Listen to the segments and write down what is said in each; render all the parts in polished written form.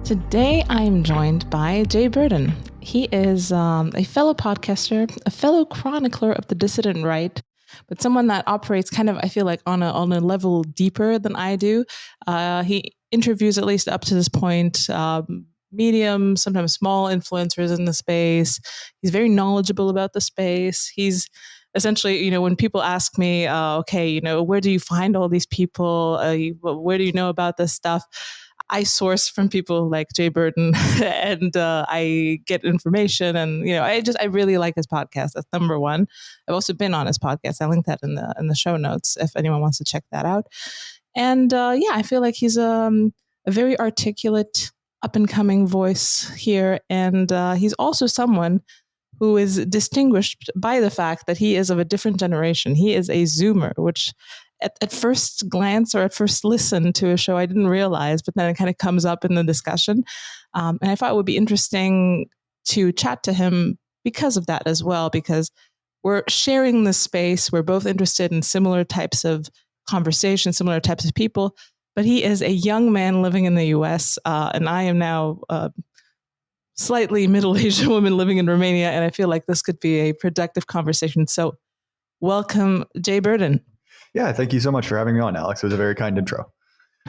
Today, I am joined by Jay Burden. He is a fellow podcaster, a fellow chronicler of the dissident right, but someone that operates kind of, I feel like, on a level deeper than I do. He interviews, at least up to this point, medium, sometimes small influencers in the space. He's very knowledgeable about the space. He's essentially, when people ask me, okay, where do you find all these people? Where do you know about this stuff? I source from people like Jay Burden and I get information, and I really like his podcast. That's number one. I've also been on his podcast. I link that in the show notes if anyone wants to check that out. And I feel like he's a very articulate, up and coming voice here, and he's also someone who is distinguished by the fact that he is of a different generation. He is a Zoomer, which at first glance or at first listen to a show, I didn't realize, but then it kind of comes up in the discussion. And I thought it would be interesting to chat to him because of that as well, because we're sharing this space. We're both interested in similar types of conversations, similar types of people, but he is a young man living in the US, and I am now slightly middle-aged woman living in Romania, and I feel like this could be a productive conversation. So welcome, Jay Burden. Yeah, thank you so much for having me on, Alex. It was a very kind intro.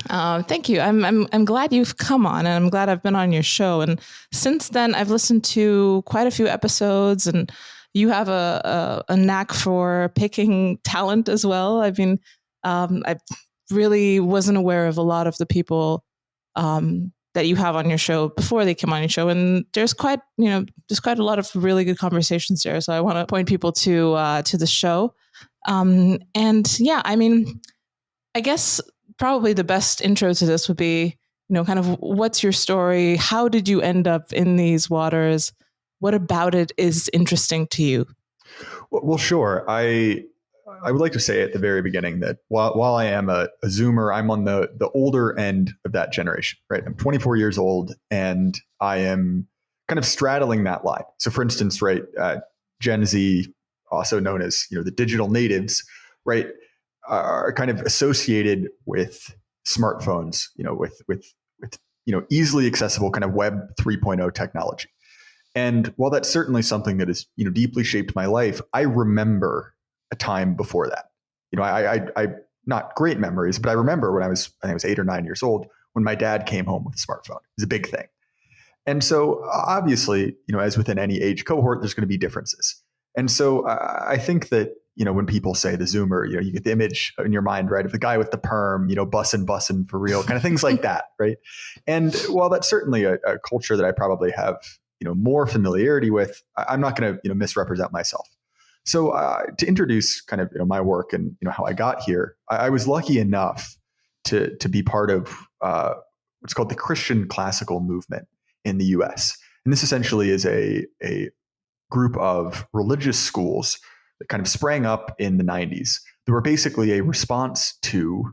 Thank you. I'm glad you've come on, and I'm glad I've been on your show. And since then, I've listened to quite a few episodes, and you have a knack for picking talent as well. I mean, I really wasn't aware of a lot of the people that you have on your show before they came on your show, and there's quite a lot of really good conversations there. So I want to point people to the show. I guess probably the best intro to this would be, kind of what's your story? How did you end up in these waters? What about it is interesting to you? Well, sure. I would like to say at the very beginning that while I am a Zoomer, I'm on the older end of that generation, right? I'm 24 years old, and I am kind of straddling that line. So for instance, right, Gen Z, also known as, the digital natives, right, are kind of associated with smartphones, with easily accessible kind of Web 3.0 technology. And while that's certainly something that has, deeply shaped my life, I remember a time before that. I not great memories, but I remember when I think I was 8 or 9 years old, when my dad came home with a smartphone. It was a big thing. And so obviously, as within any age cohort, there's going to be differences. And so I think that, when people say the Zoomer, you get the image in your mind, right, of the guy with the perm, bussin' for real, kind of things like that, right? And while that's certainly a culture that I probably have, more familiarity with, I'm not going to, misrepresent myself. So to introduce kind of, my work and, how I got here, I was lucky enough to be part of what's called the Christian classical movement in the US. And this essentially is a group of religious schools that kind of sprang up in the 90s. They were basically a response to,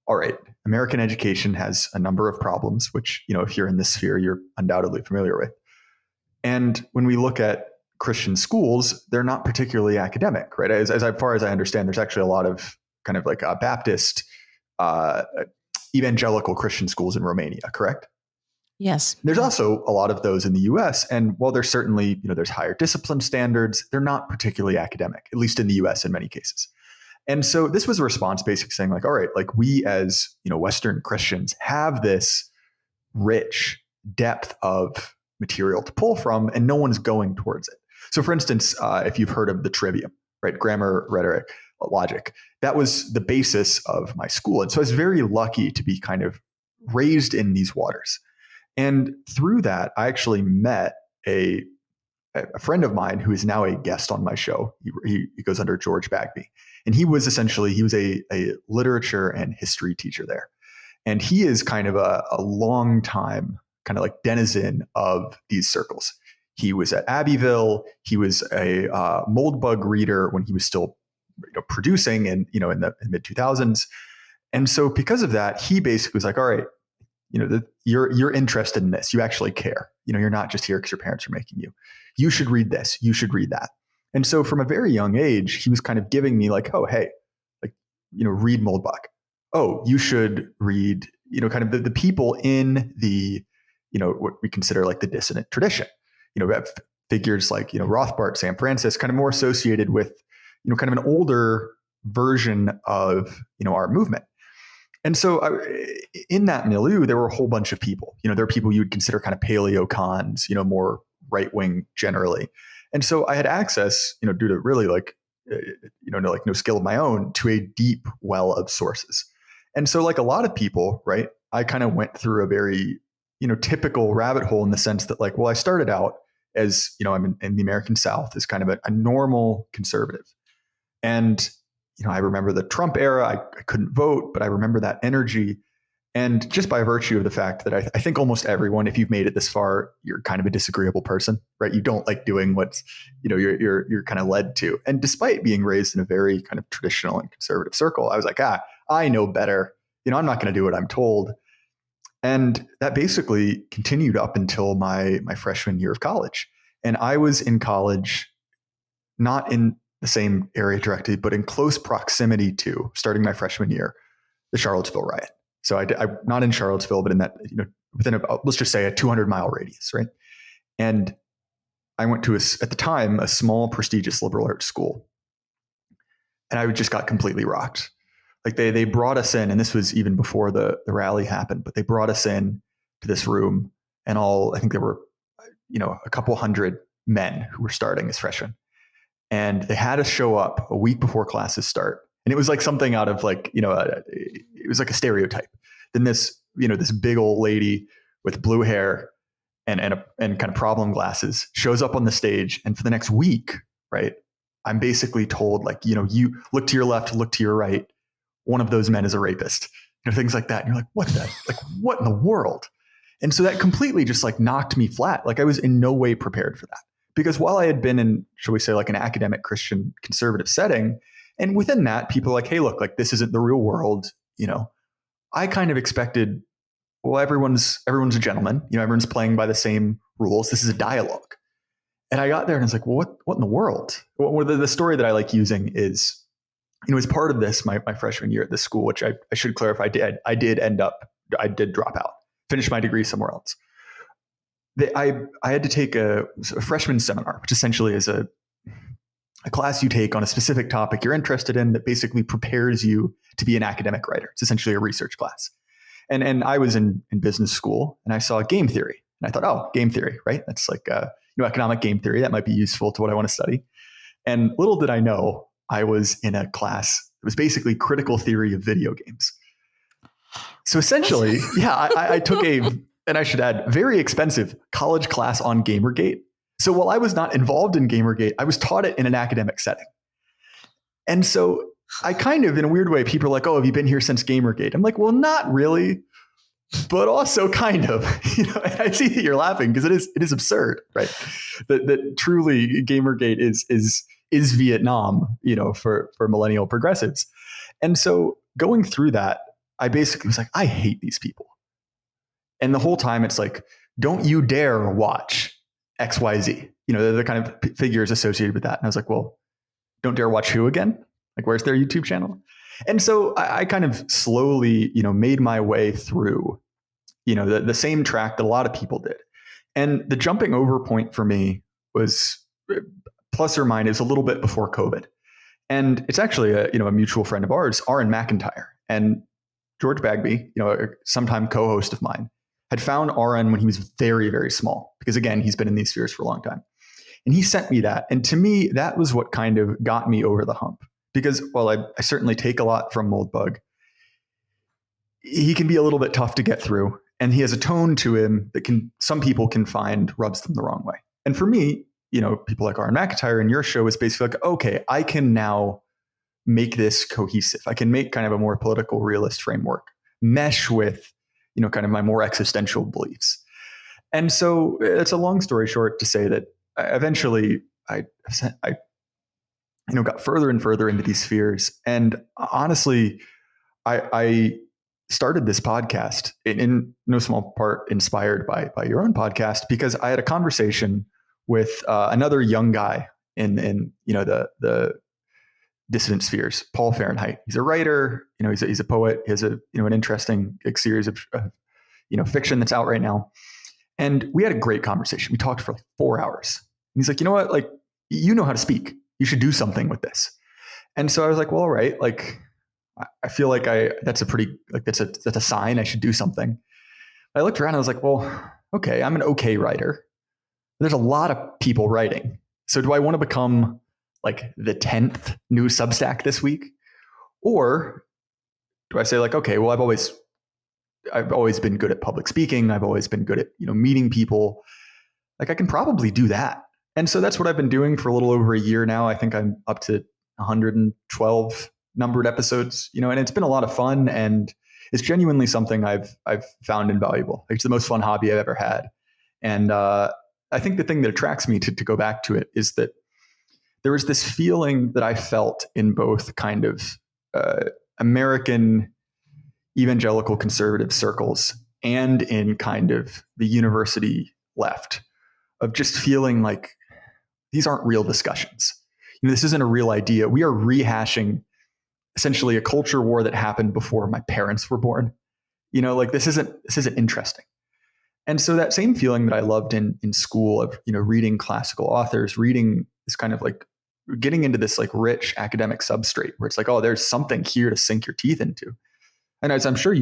all right, American education has a number of problems, which, if you're in this sphere, you're undoubtedly familiar with. And when we look at Christian schools, they're not particularly academic, right? As far as I understand, there's actually a lot of kind of like Baptist, evangelical Christian schools in Romania, correct? Yes. There's also a lot of those in the US. And while there's certainly, there's higher discipline standards, they're not particularly academic, at least in the US in many cases. And so this was a response basically saying like, all right, like we as, Western Christians have this rich depth of material to pull from, and no one's going towards it. So for instance, if you've heard of the trivium, right, grammar, rhetoric, logic, that was the basis of my school. And so I was very lucky to be kind of raised in these waters. And through that, I actually met a friend of mine who is now a guest on my show. He goes under George Bagby. And he was a literature and history teacher there. And he is kind of a long time kind of like denizen of these circles. He was at Abbeville. He was a Moldbug reader when he was still producing in the mid 2000s. And so because of that, he basically was like, all right, you're interested in this. You actually care. You're not just here because your parents are making you. You should read this. You should read that. And so from a very young age, he was kind of giving me like, oh, hey, like, read Moldbug. Oh, you should read, kind of the people in the, what we consider like the dissident tradition. We have figures like, Rothbard, Sam Francis, kind of more associated with, kind of an older version of, our movement. And so in that milieu, there were a whole bunch of people. There are people you would consider kind of paleocons, more right-wing generally. And so I had access, due to really no skill of my own, to a deep well of sources. And so like a lot of people, right, I kind of went through a very, typical rabbit hole in the sense that I started out as, I'm in the American South as kind of a normal conservative. And, I remember the Trump era. I couldn't vote, but I remember that energy. And just by virtue of the fact that I think almost everyone, if you've made it this far, you're kind of a disagreeable person, right? You don't like doing what's, you're kind of led to. And despite being raised in a very kind of traditional and conservative circle, I was like, I know better. I'm not going to do what I'm told. And that basically continued up until my freshman year of college. And I was in college, not in the same area directly, but in close proximity to, starting my freshman year, the Charlottesville riot. So I'm not in Charlottesville, but in that, within let's just say a 200-mile radius, right? And I went to, at the time, a small, prestigious liberal arts school. And I just got completely rocked. Like they brought us in, and this was even before the rally happened, but they brought us in to this room, and I think there were, a couple hundred men who were starting as freshmen. And they had us show up a week before classes start. And it was like something out of it was like a stereotype. Then this big old lady with blue hair and kind of problem glasses shows up on the stage. And for the next week, right, I'm basically told you look to your left, look to your right. One of those men is a rapist, things like that. And you're like, what in the world? And so that completely just knocked me flat. I was in no way prepared for that. Because while I had been in, shall we say, an academic Christian conservative setting, and within that, people are like, hey, look, this isn't the real world. I kind of expected, well, everyone's a gentleman. Everyone's playing by the same rules. This is a dialogue. And I got there and I was like, well, what in the world? Well, the story that I like using is, as part of this, my freshman year at this school, which I should clarify, I did drop out, finish my degree somewhere else. I had to take a freshman seminar, which essentially is a class you take on a specific topic you're interested in that basically prepares you to be an academic writer. It's essentially a research class. And I was in business school, and I saw game theory. And I thought, oh, game theory, right? That's economic game theory. That might be useful to what I want to study. And little did I know, I was in a class that was basically critical theory of video games. So essentially, I took and I should add, very expensive college class on Gamergate. So while I was not involved in Gamergate, I was taught it in an academic setting. And so I kind of, in a weird way, people are like, oh, have you been here since Gamergate? I'm like, well, not really, but also kind of. And I see that you're laughing because it is absurd, right? That truly Gamergate is Vietnam, for millennial progressives. And so going through that, I basically was like, I hate these people. And the whole time it's like, don't you dare watch XYZ. The kind of figures associated with that. And I was like, well, don't dare watch who again? Where's their YouTube channel? And so I kind of slowly, made my way through, the same track that a lot of people did. And the jumping over point for me was plus or minus a little bit before COVID. And it's actually a mutual friend of ours, Aaron McIntyre, and George Bagby, a sometime co-host of mine, had found Aaron when he was very, very small, because again, he's been in these spheres for a long time. And he sent me that. And to me, that was what kind of got me over the hump. Because while I certainly take a lot from Moldbug, he can be a little bit tough to get through. And he has a tone to him that some people can find rubs them the wrong way. And for me, people like Aaron McIntyre and your show is basically like, okay, I can now make this cohesive. I can make kind of a more political realist framework mesh with kind of my more existential beliefs. And so it's a long story short to say that eventually I got further and further into these spheres. And honestly, I started this podcast in no small part inspired by your own podcast, because I had a conversation with another young guy in the dissident spheres, Paul Fahrenheit. He's a writer, he's a poet. He has an interesting series of fiction that's out right now. And we had a great conversation. We talked for like 4 hours. And he's like, you know what? Like, you know how to speak. You should do something with this. And so I was like, well, all right. Like, I feel like that's a sign I should do something. I looked around and I was like, well, okay, I'm an okay writer. There's a lot of people writing. So do I want to become like the 10th new Substack this week? Or do I say like, okay, well, I've always been good at public speaking. I've always been good at, meeting people. Like, I can probably do that. And so that's what I've been doing for a little over a year now. I think I'm up to 112 numbered episodes, and it's been a lot of fun, and it's genuinely something I've found invaluable. It's the most fun hobby I've ever had. And I think the thing that attracts me to go back to it is that there was this feeling that I felt in both kind of American evangelical conservative circles and in kind of the university left, of just feeling like these aren't real discussions. This isn't a real idea. We are rehashing essentially a culture war that happened before my parents were born. Like this isn't interesting. And so that same feeling that I loved in school of, reading classical authors, reading this kind of like getting into this like rich academic substrate where it's like, oh, there's something here to sink your teeth into. And as I'm sure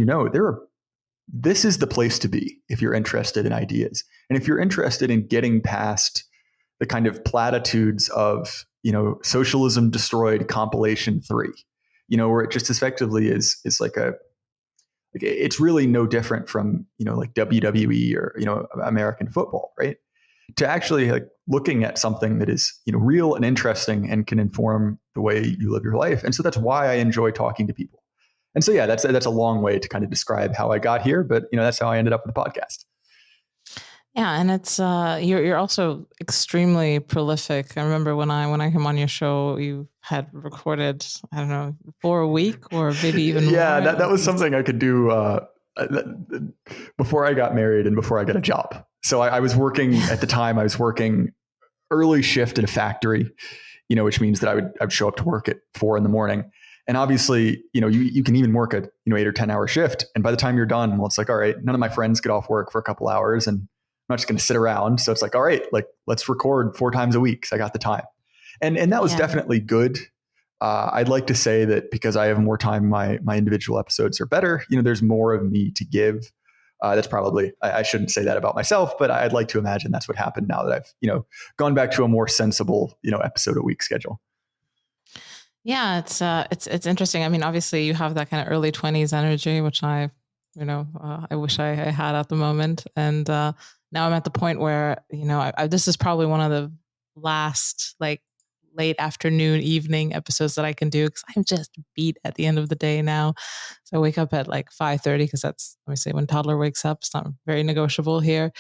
this is the place to be if you're interested in ideas. And if you're interested in getting past the kind of platitudes of, socialism destroyed compilation 3, where it just effectively is like it's really no different from, like WWE or, American football, right? To actually like looking at something that is, real and interesting and can inform the way you live your life. And so that's why I enjoy talking to people. And so, yeah, that's a long way to kind of describe how I got here, but that's how I ended up with the podcast. Yeah, and it's you're also extremely prolific. I remember when I came on your show, you had recorded, I don't know, for a week or maybe even more. Yeah, that was something I could do before I got married and before I got a job. So I was working at the time. I was working early shift at a factory, which means that I would show up to work at 4 a.m. And obviously, you can even work a 8 or 10 hour shift. And by the time you're done, well, it's like, all right, none of my friends get off work for a couple hours and I'm not just going to sit around. So it's like, all right, like let's record 4 times a week because I got the time. And that was definitely good. I'd like to say that because I have more time, my individual episodes are better. There's more of me to give. That's probably, I shouldn't say that about myself, but I'd like to imagine that's what happened now that I've, gone back to a more sensible, episode a week schedule. Yeah, it's interesting. I mean, obviously you have that kind of early 20s energy, which I wish I had at the moment. And now I'm at the point where, this is probably one of the last like late afternoon, evening episodes that I can do because I'm just beat at the end of the day now. So I wake up at like 5:30 because that's obviously when toddler wakes up. It's not very negotiable here.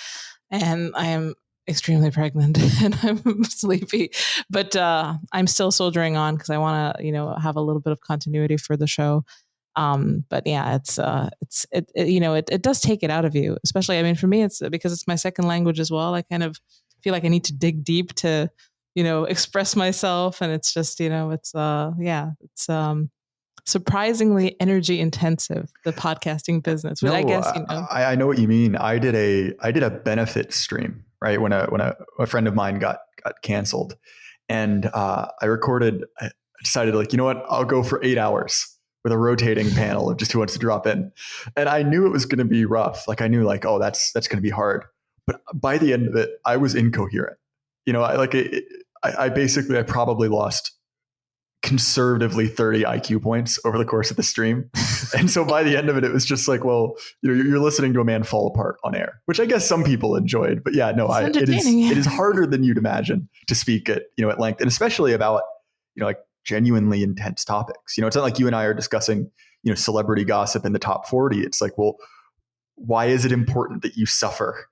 And I am extremely pregnant and I'm sleepy, but I'm still soldiering on because I want to, have a little bit of continuity for the show. But yeah, it does take it out of you, especially, I mean, for me, it's because it's my second language as well. I kind of feel like I need to dig deep to, express myself. And it's just, it's surprisingly energy intensive, the podcasting business, which I guess, I know what you mean. I did a benefit stream, right? When a friend of mine got canceled and I decided like, you know what, I'll go for 8 hours with a rotating panel of just who wants to drop in. And I knew it was going to be rough. Like I knew like, oh, that's going to be hard. But by the end of it, I was incoherent. I probably lost conservatively 30 IQ points over the course of the stream. And so by the end of it, it was just like, well, you're listening to a man fall apart on air, which I guess some people enjoyed. But yeah, no, it is harder than you'd imagine to speak at length, and especially about, like genuinely intense topics. It's not like you and I are discussing, celebrity gossip in the top 40. It's like, well, why is it important that you suffer?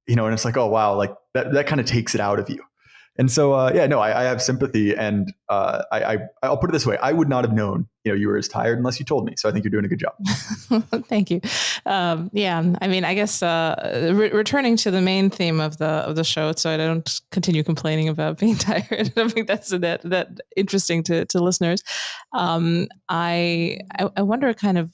And it's like, oh, wow, like that kind of takes it out of you. And so, I have sympathy, and I'll put it this way: I would not have known, you were as tired unless you told me. So I think you're doing a good job. Thank you. Yeah, I mean, I guess returning to the main theme of the show, so I don't continue complaining about being tired. I don't think that's that interesting to listeners. I wonder, kind of,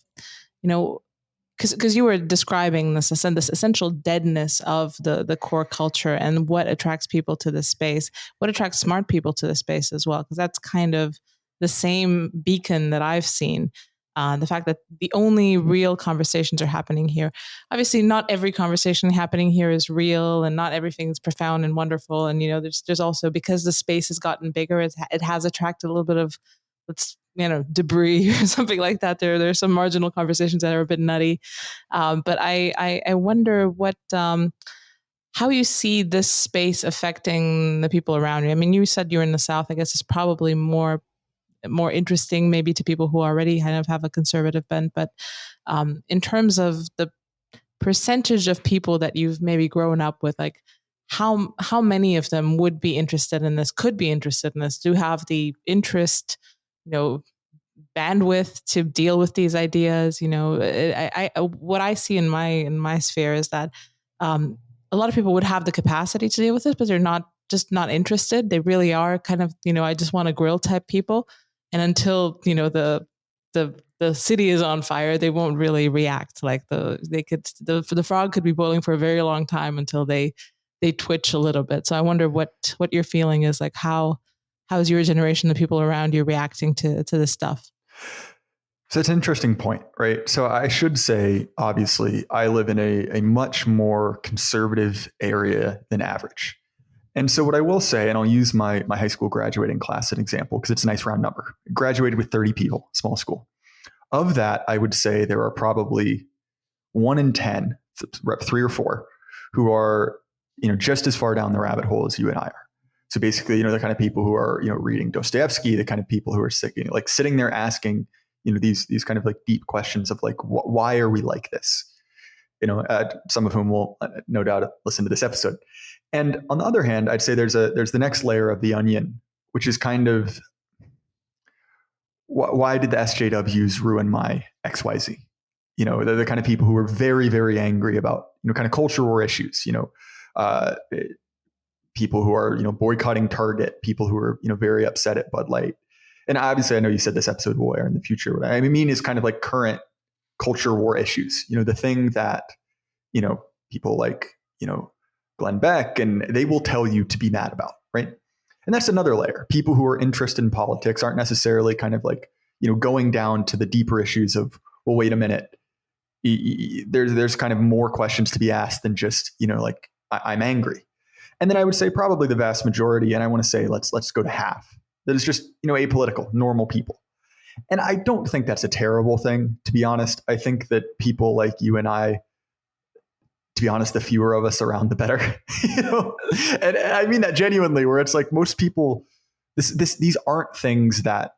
because you were describing this essential deadness of the core culture and what attracts people to this space, what attracts smart people to the space as well, because that's kind of the same beacon that I've seen. The fact that the only real conversations are happening here. Obviously, not every conversation happening here is real, and not everything's profound and wonderful. And there's also, because the space has gotten bigger, it has attracted a little bit of, debris or something like that. There's some marginal conversations that are a bit nutty, but I wonder what. How you see this space affecting the people around you. I mean, you said you're in the South. I guess it's probably more interesting maybe to people who already kind of have a conservative bent. But in terms of the percentage of people that you've maybe grown up with, like how many of them would be interested in this, could be interested in this, do have the interest, bandwidth to deal with these ideas? What I see in my sphere is that a lot of people would have the capacity to deal with this, but they're not interested. They really are kind of, I just want to grill type people. And until, the city is on fire, they won't really react. Like the frog could be boiling for a very long time until they twitch a little bit. So I wonder what your feeling is, like how's your generation, the people around you, reacting to this stuff? So it's an interesting point, right? So I should say, obviously, I live in a much more conservative area than average. And so what I will say, and I'll use my high school graduating class as an example, because it's a nice round number. I graduated with 30 people, small school. Of that, I would say there are probably 1 in 10, 3 or 4, who are, just as far down the rabbit hole as you and I are. So basically, the kind of people who are, reading Dostoevsky, the kind of people who are sitting there asking, these kind of like deep questions of like, why are we like this? Some of whom will no doubt listen to this episode. And on the other hand, I'd say there's the next layer of the onion, which is kind of, why did the SJWs ruin my XYZ? They're the kind of people who are very, very angry about, kind of culture war issues, people who are, boycotting Target, people who are, very upset at Bud Light. And obviously, I know you said this episode will air in the future. What I mean is kind of like current culture war issues, the thing that, people like, Glenn Beck, and they will tell you to be mad about, right? And that's another layer. People who are interested in politics aren't necessarily kind of like, going down to the deeper issues of, well, wait a minute. There's kind of more questions to be asked than just, like, I'm angry. And then I would say probably the vast majority, and I want to say let's go to half, that is just, apolitical, normal people. And I don't think that's a terrible thing, to be honest. I think that people like you and I, to be honest, the fewer of us around, the better. And I mean that genuinely, where it's like most people, these aren't things that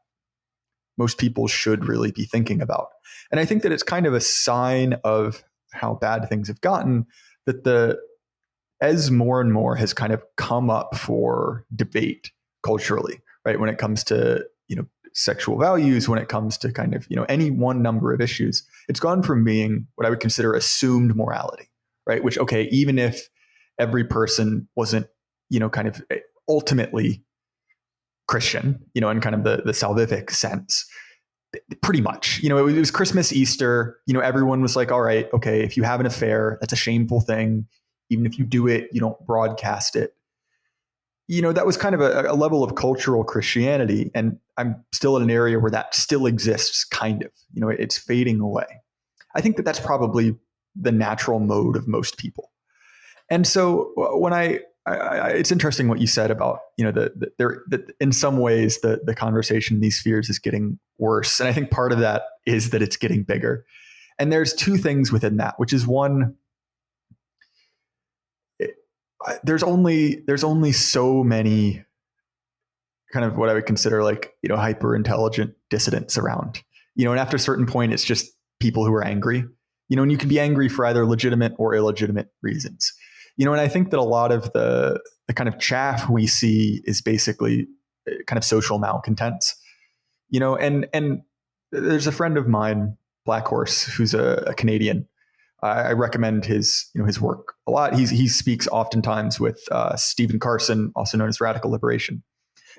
most people should really be thinking about. And I think that it's kind of a sign of how bad things have gotten, that as more and more has kind of come up for debate culturally, right? When it comes to, sexual values, when it comes to kind of, any one number of issues, it's gone from being what I would consider assumed morality, right? Which, okay, even if every person wasn't, kind of ultimately Christian, in kind of the salvific sense, pretty much, it was Christmas, Easter, everyone was like, all right, okay, if you have an affair, that's a shameful thing. Even if you do it, you don't broadcast it. That was kind of a level of cultural Christianity. And I'm still in an area where that still exists, kind of, it's fading away. I think that that's probably the natural mode of most people. And so when it's interesting what you said about, that in some ways the conversation in these spheres is getting worse. And I think part of that is that it's getting bigger. And there's two things within that, which is one, there's only so many kind of what I would consider like, hyper intelligent dissidents around, and after a certain point, it's just people who are angry, and you can be angry for either legitimate or illegitimate reasons, and I think that a lot of the kind of chaff we see is basically kind of social malcontents, and there's a friend of mine, Black Horse, who's a Canadian. I recommend his work a lot. He speaks oftentimes with Stephen Carson, also known as Radical Liberation.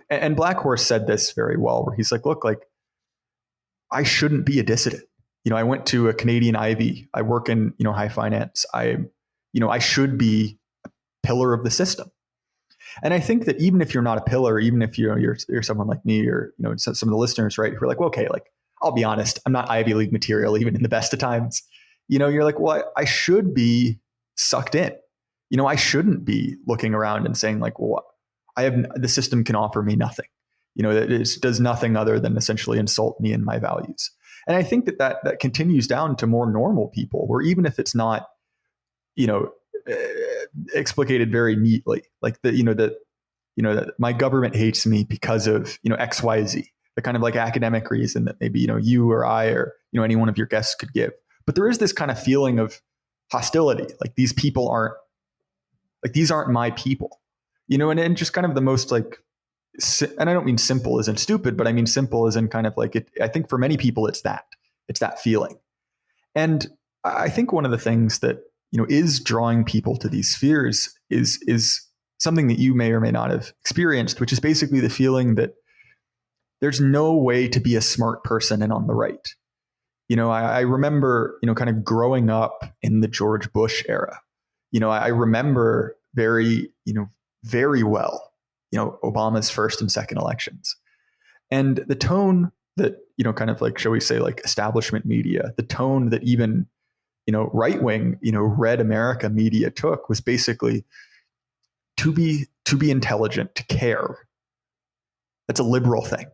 And Black Horse said this very well, where he's like, look, like, I shouldn't be a dissident. I went to a Canadian Ivy. I work in, high finance. I should be a pillar of the system. And I think that even if you're not a pillar, even if you're someone like me or, some of the listeners, right, who are like, well, okay, like, I'll be honest, I'm not Ivy League material, even in the best of times. You're like, well, I should be sucked in. I shouldn't be looking around and saying like, well, the system can offer me nothing. That it does nothing other than essentially insult me and my values. And I think that continues down to more normal people, where even if it's not, explicated very neatly, like that my government hates me because of, XYZ, the kind of like academic reason that maybe, you or I or, any one of your guests could give. But there is this kind of feeling of hostility. Like these people these aren't my people, and just kind of the most like, and I don't mean simple as in stupid, but I mean simple as in kind of like it. I think for many people, it's that feeling. And I think one of the things that, is drawing people to these spheres is something that you may or may not have experienced, which is basically the feeling that there's no way to be a smart person and on the right. I remember, kind of growing up in the George Bush era. I remember very well, Obama's first and second elections. And the tone that, kind of like, shall we say, like establishment media, the tone that even, right-wing, red America media took was basically to be intelligent, to care. That's a liberal thing.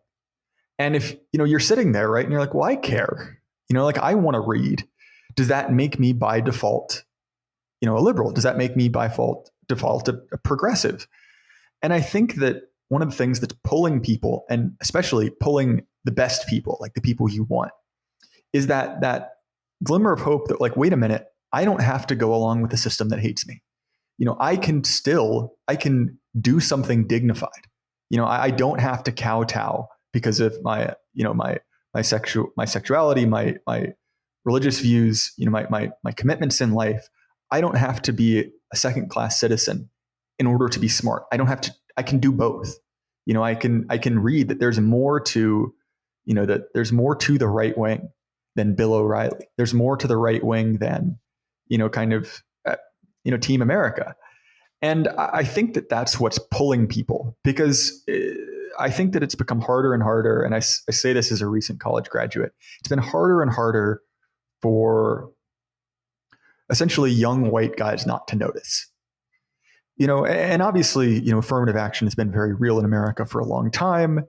And if, you're sitting there, right, and you're like, well, I care, like I want to read. Does that make me by default, a liberal? Does that make me by default a progressive? And I think that one of the things that's pulling people, and especially pulling the best people, like the people you want, is that glimmer of hope that like, wait a minute, I don't have to go along with the system that hates me. I can do something dignified. I don't have to kowtow because of my, my sexuality, my religious views, my commitments in life. I don't have to be a second-class citizen in order to be smart. I can do both. I can read that there's more to, there's more to the right wing than Bill O'Reilly. There's more to the right wing than, Team America. And I think that that's what's pulling people, because I think that it's become harder and harder. And I say this as a recent college graduate. It's been harder and harder for essentially young white guys not to notice. And obviously, affirmative action has been very real in America for a long time.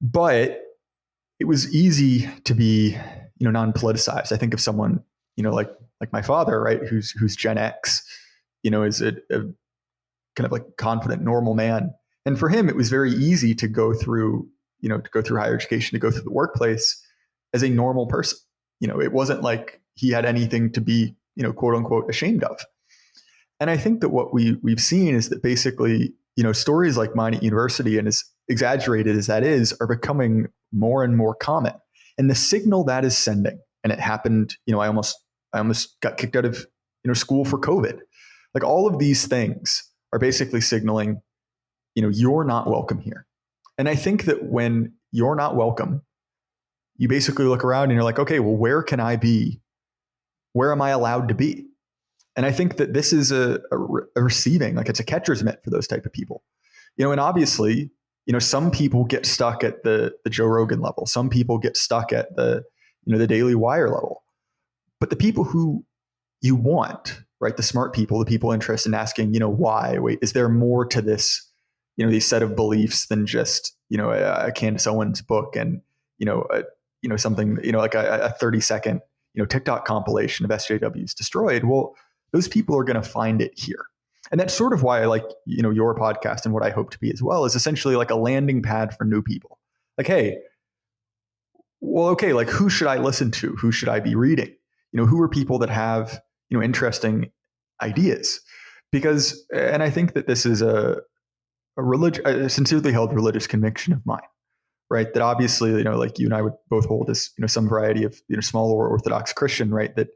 But it was easy to be, non-politicized. I think of someone, like my father, right, who's Gen X, is a kind of like confident, normal man. And for him, it was very easy to go through, higher education, to go through the workplace as a normal person. It wasn't like he had anything to be, quote unquote, ashamed of. And I think that what we've seen is that basically, stories like mine at university, and as exaggerated as that is, are becoming more and more common. And the signal that is sending, and it happened, I almost got kicked out of, school for COVID. Like all of these things are basically signaling, you're not welcome here. And I think that when you're not welcome, you basically look around and you're like, okay, well, where can I be? Where am I allowed to be? And I think that this is a receiving, like it's a catcher's mitt for those type of people. And obviously, some people get stuck at the Joe Rogan level. Some people get stuck at the Daily Wire level. But the people who you want, right, the smart people, the people interested in asking, why? Wait, is there more to this, these set of beliefs than just, a Candace Owens book and, something, like a 30-second, TikTok compilation of SJWs destroyed? Well, those people are going to find it here. And that's sort of why I like, your podcast, and what I hope to be as well, is essentially like a landing pad for new people. Like, hey, well, okay, like who should I listen to? Who should I be reading? Who are people that have, interesting ideas? Because, and I think that this is a sincerely held religious conviction of mine, right? That obviously, like you and I would both hold as, some variety of, small or Orthodox Christian, right? That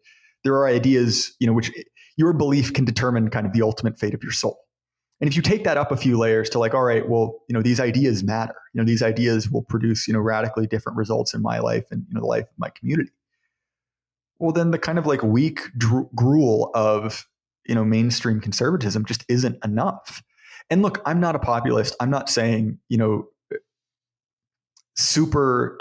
there are ideas, which your belief can determine kind of the ultimate fate of your soul. And if you take that up a few layers to like, all right, well, these ideas matter. These ideas will produce, radically different results in my life and, the life of my community. Well, then the kind of like weak gruel of, mainstream conservatism just isn't enough. And look, I'm not a populist. I'm not saying, super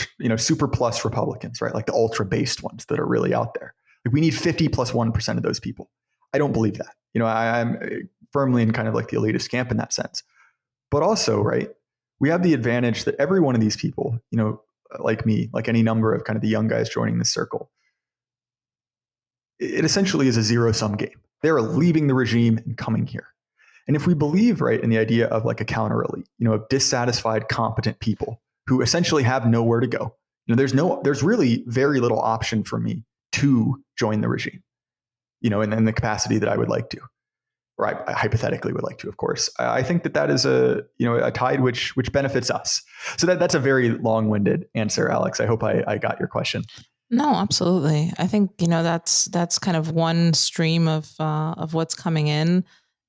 plus Republicans, right? Like the ultra based ones that are really out there. Like we need 50 plus 1% of those people. I don't believe that. I'm firmly in kind of like the elitist camp in that sense. But also, right, we have the advantage that every one of these people, like me, like any number of kind of the young guys joining this circle, it essentially is a zero-sum game. They're leaving the regime and coming here. And if we believe, right, in the idea of like a counter elite, of dissatisfied, competent people who essentially have nowhere to go, there's really very little option for me to join the regime, in the capacity that I would like to, or I hypothetically would like to, of course. I think that is a tide which benefits us. So that's a very long-winded answer, Alex. I hope I got your question. No, absolutely. I think that's kind of one stream of what's coming in.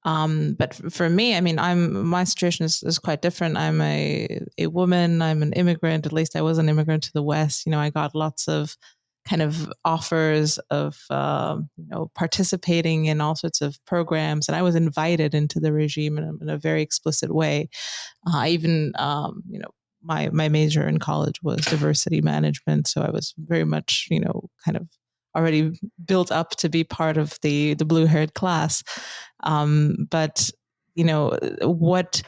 But for me, I mean, my situation is quite different. I'm a woman. I'm an immigrant. At least I was an immigrant to the West. I got lots of kind of offers of participating in all sorts of programs, and I was invited into the regime in a very explicit way. I even my major in college was diversity management, so I was very much kind of already built up to be part of the blue-haired class. But what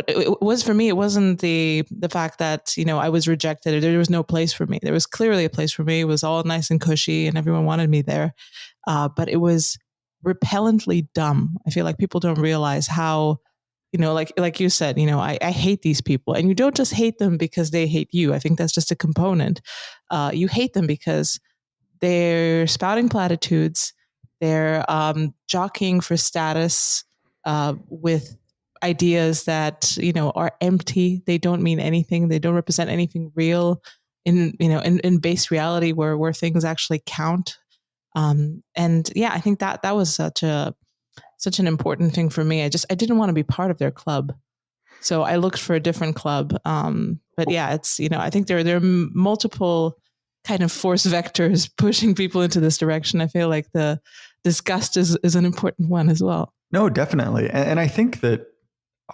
it was for me, it wasn't the fact that I was rejected. There was no place for me. There was clearly a place for me. It was all nice and cushy, and everyone wanted me there. But it was repellently dumb. I feel like people don't realize how, like you said, I hate these people, and you don't just hate them because they hate you. I think that's just a component. You hate them because they're spouting platitudes. They're jockeying for status with ideas that are empty. They don't mean anything. They don't represent anything real in base reality where things actually count. And yeah, I think that was such an important thing for me. I didn't want to be part of their club, so I looked for a different club. But yeah, it's I think there are multiple kind of force vectors pushing people into this direction. I feel like the disgust is an important one as well. No, definitely. And I think that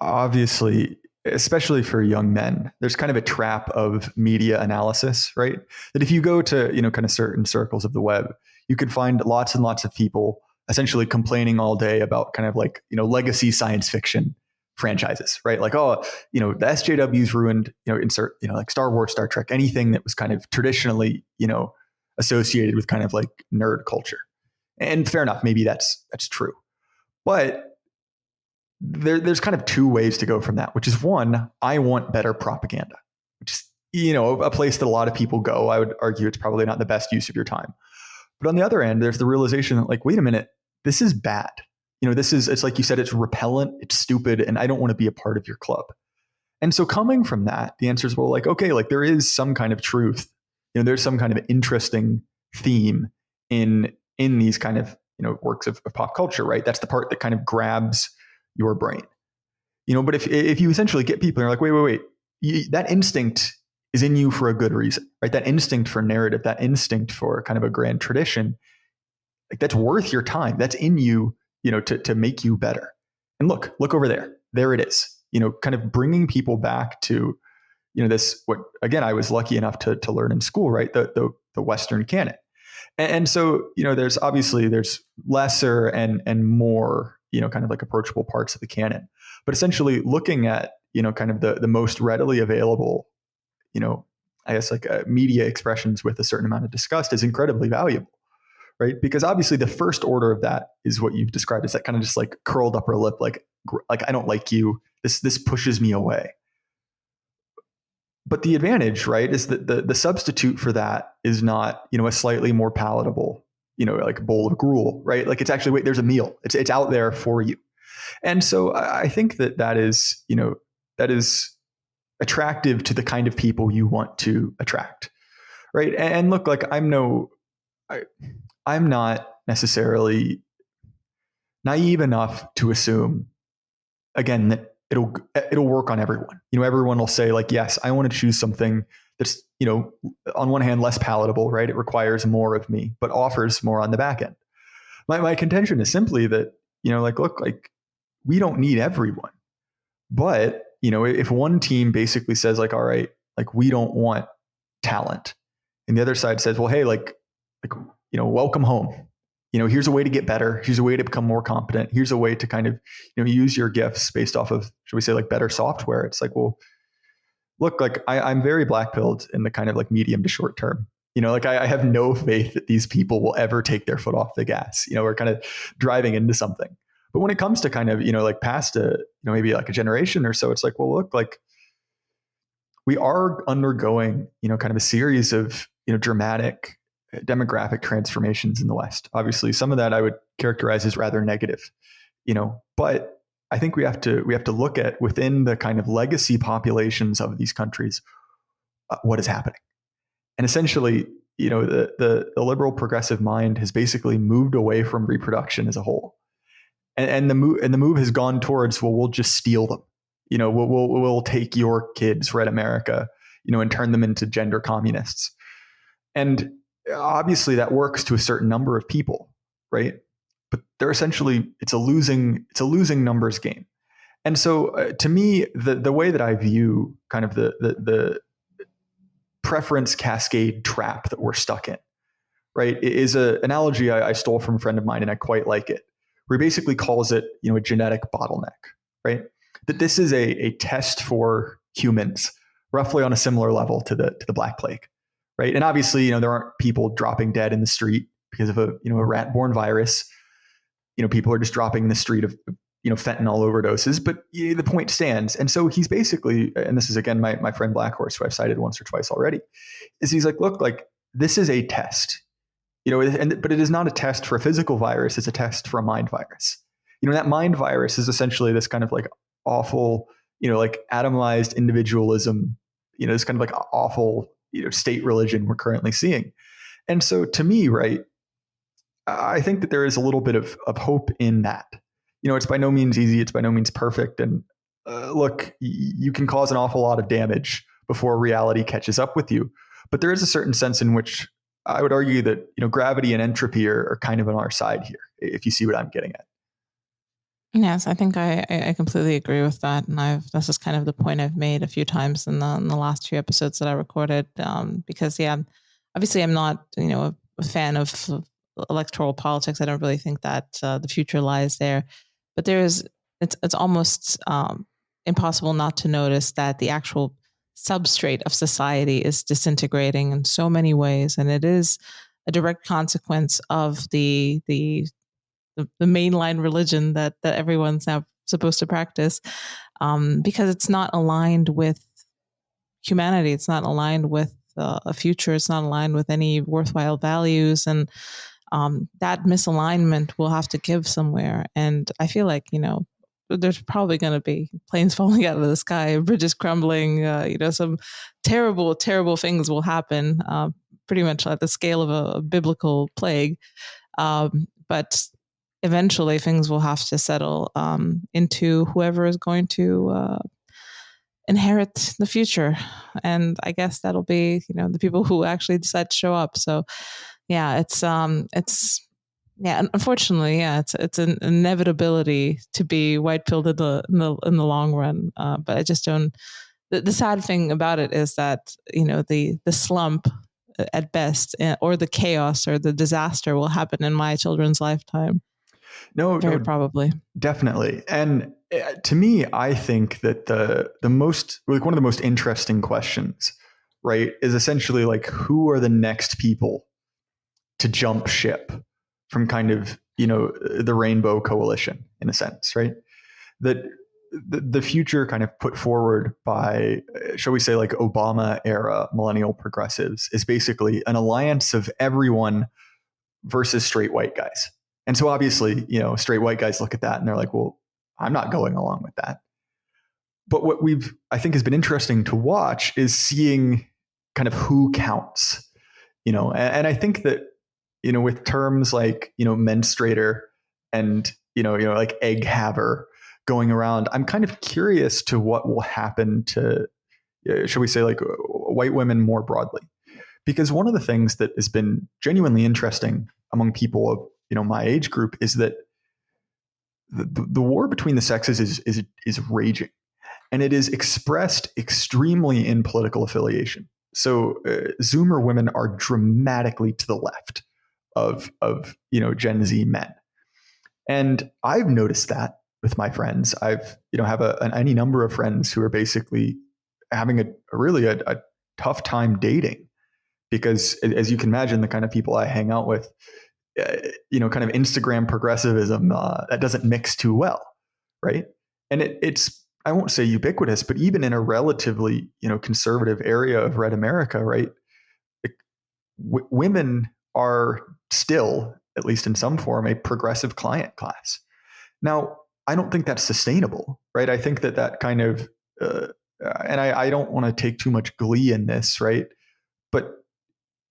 obviously, especially for young men, there's kind of a trap of media analysis, right? That if you go to, kind of certain circles of the web, you could find lots and lots of people essentially complaining all day about kind of like, legacy science fiction franchises, right? Like, oh, the SJWs ruined, insert, like Star Wars, Star Trek, anything that was kind of traditionally, associated with kind of like nerd culture. And fair enough, maybe that's true. But there's kind of two ways to go from that, which is one, I want better propaganda, which is, a place that a lot of people go. I would argue it's probably not the best use of your time. But on the other end, there's the realization that like, wait a minute, this is bad. It's like you said, it's repellent, it's stupid, and I don't want to be a part of your club. And so coming from that, the answer is, well, like, okay, like there is some kind of truth, there's some kind of interesting theme in these kind of, works of pop culture, right? That's the part that kind of grabs your brain, but if you essentially get people and you're like, wait, that instinct is in you for a good reason, right? That instinct for narrative, that instinct for kind of a grand tradition, like that's worth your time. That's in you, to make you better. And look over there. There it is, kind of bringing people back to, this, what, again, I was lucky enough to learn in school, right? The Western canon. And so, there's lesser and more, kind of like approachable parts of the canon, but essentially looking at, kind of the most readily available, I guess like media expressions with a certain amount of disgust is incredibly valuable, right? Because obviously the first order of that is what you've described as that kind of just like curled upper lip, like I don't like you. This pushes me away. But the advantage, right, is that the substitute for that is not, a slightly more palatable, like bowl of gruel, right? Like it's actually, wait, there's a meal. It's out there for you. And so I think that is, that is attractive to the kind of people you want to attract, right? And look, like I'm not necessarily naive enough to assume again, that it'll work on everyone. Everyone will say like, yes, I want to choose something that's, on one hand, less palatable, right? It requires more of me, but offers more on the back end. My contention is simply that, look, like we don't need everyone. But, if one team basically says like, all right, like we don't want talent, and the other side says, well, hey, welcome home. Here's a way to get better. Here's a way to become more competent. Here's a way to kind of, use your gifts based off of, should we say, like better software. It's like, well, look, like I'm very black-pilled in the kind of like medium to short term. I have no faith that these people will ever take their foot off the gas. We're kind of driving into something. But when it comes to kind of, like past maybe like a generation or so, it's like, well, look, like we are undergoing, kind of a series of, dramatic demographic transformations in the West. Obviously, some of that I would characterize as rather negative, but I think we have to look at within the kind of legacy populations of these countries, what is happening. And essentially, the liberal progressive mind has basically moved away from reproduction as a whole. And the move has gone towards, well, we'll just steal them. We'll take your kids, Red America, and turn them into gender communists. And obviously that works to a certain number of people, right? But they're essentially, it's a losing numbers game. And so to me, the way that I view kind of the preference cascade trap that we're stuck in, right, is an analogy I stole from a friend of mine, and I quite like it, where he basically calls it, a genetic bottleneck, right? That this is a test for humans, roughly on a similar level to the Black Plague, right? And obviously, there aren't people dropping dead in the street because of a rat-borne virus. People are just dropping in the street of fentanyl overdoses, but the point stands. And so he's basically, and this is again my friend Black Horse, who I've cited once or twice already, is he's like, look, like this is a test, but it is not a test for a physical virus; it's a test for a mind virus. That mind virus is essentially this kind of like awful, like atomized individualism, this kind of like awful, state religion we're currently seeing. And so to me, right, I think that there is a little bit of hope in that. It's by no means easy. It's by no means perfect. And look, you can cause an awful lot of damage before reality catches up with you. But there is a certain sense in which I would argue that, gravity and entropy are kind of on our side here, if you see what I'm getting at. Yes, I think I completely agree with that, and this is kind of the point I've made a few times in the last few episodes that I recorded. Because obviously I'm not a fan of electoral politics. I don't really think that the future lies there, but it's almost impossible not to notice that the actual substrate of society is disintegrating in so many ways, and it is a direct consequence of the mainline religion that everyone's now supposed to practice, because it's not aligned with humanity. It's not aligned with a future. It's not aligned with any worthwhile values. And that misalignment will have to give somewhere. And I feel like, there's probably going to be planes falling out of the sky, bridges crumbling, some terrible, terrible things will happen, pretty much at the scale of a biblical plague. But eventually things will have to settle into whoever is going to inherit the future. And I guess that'll be, the people who actually decide to show up. So yeah, unfortunately, it's an inevitability to be white-pilled in the long run. But I just don't, the sad thing about it is that, the slump at best, or the chaos or the disaster will happen in my children's lifetime. Very probably. Definitely. And to me, I think that the most, like, one of the most interesting questions, right, is essentially like, who are the next people to jump ship from kind of, the Rainbow Coalition, in a sense, right? That the future kind of put forward by, shall we say, like Obama era millennial progressives is basically an alliance of everyone versus straight white guys. And so obviously, straight white guys look at that and they're like, well, I'm not going along with that. But what I think has been interesting to watch is seeing kind of who counts, and I think that, with terms like, menstruator and, like egg haver going around. I'm kind of curious to what will happen to, should we say, like white women more broadly, because one of the things that has been genuinely interesting among people of my age group is that the war between the sexes is raging, and it is expressed extremely in political affiliation. So Zoomer women are dramatically to the left of Gen Z men, and I've noticed that with my friends. I've have any number of friends who are basically having a really tough time dating, because as you can imagine, the kind of people I hang out with, kind of Instagram progressivism that doesn't mix too well, right? And it's, I won't say ubiquitous, but even in a relatively conservative area of red America, right? Women are still, at least in some form, a progressive client class. Now, I don't think that's sustainable, right? I think that kind of, and I don't want to take too much glee in this, right? But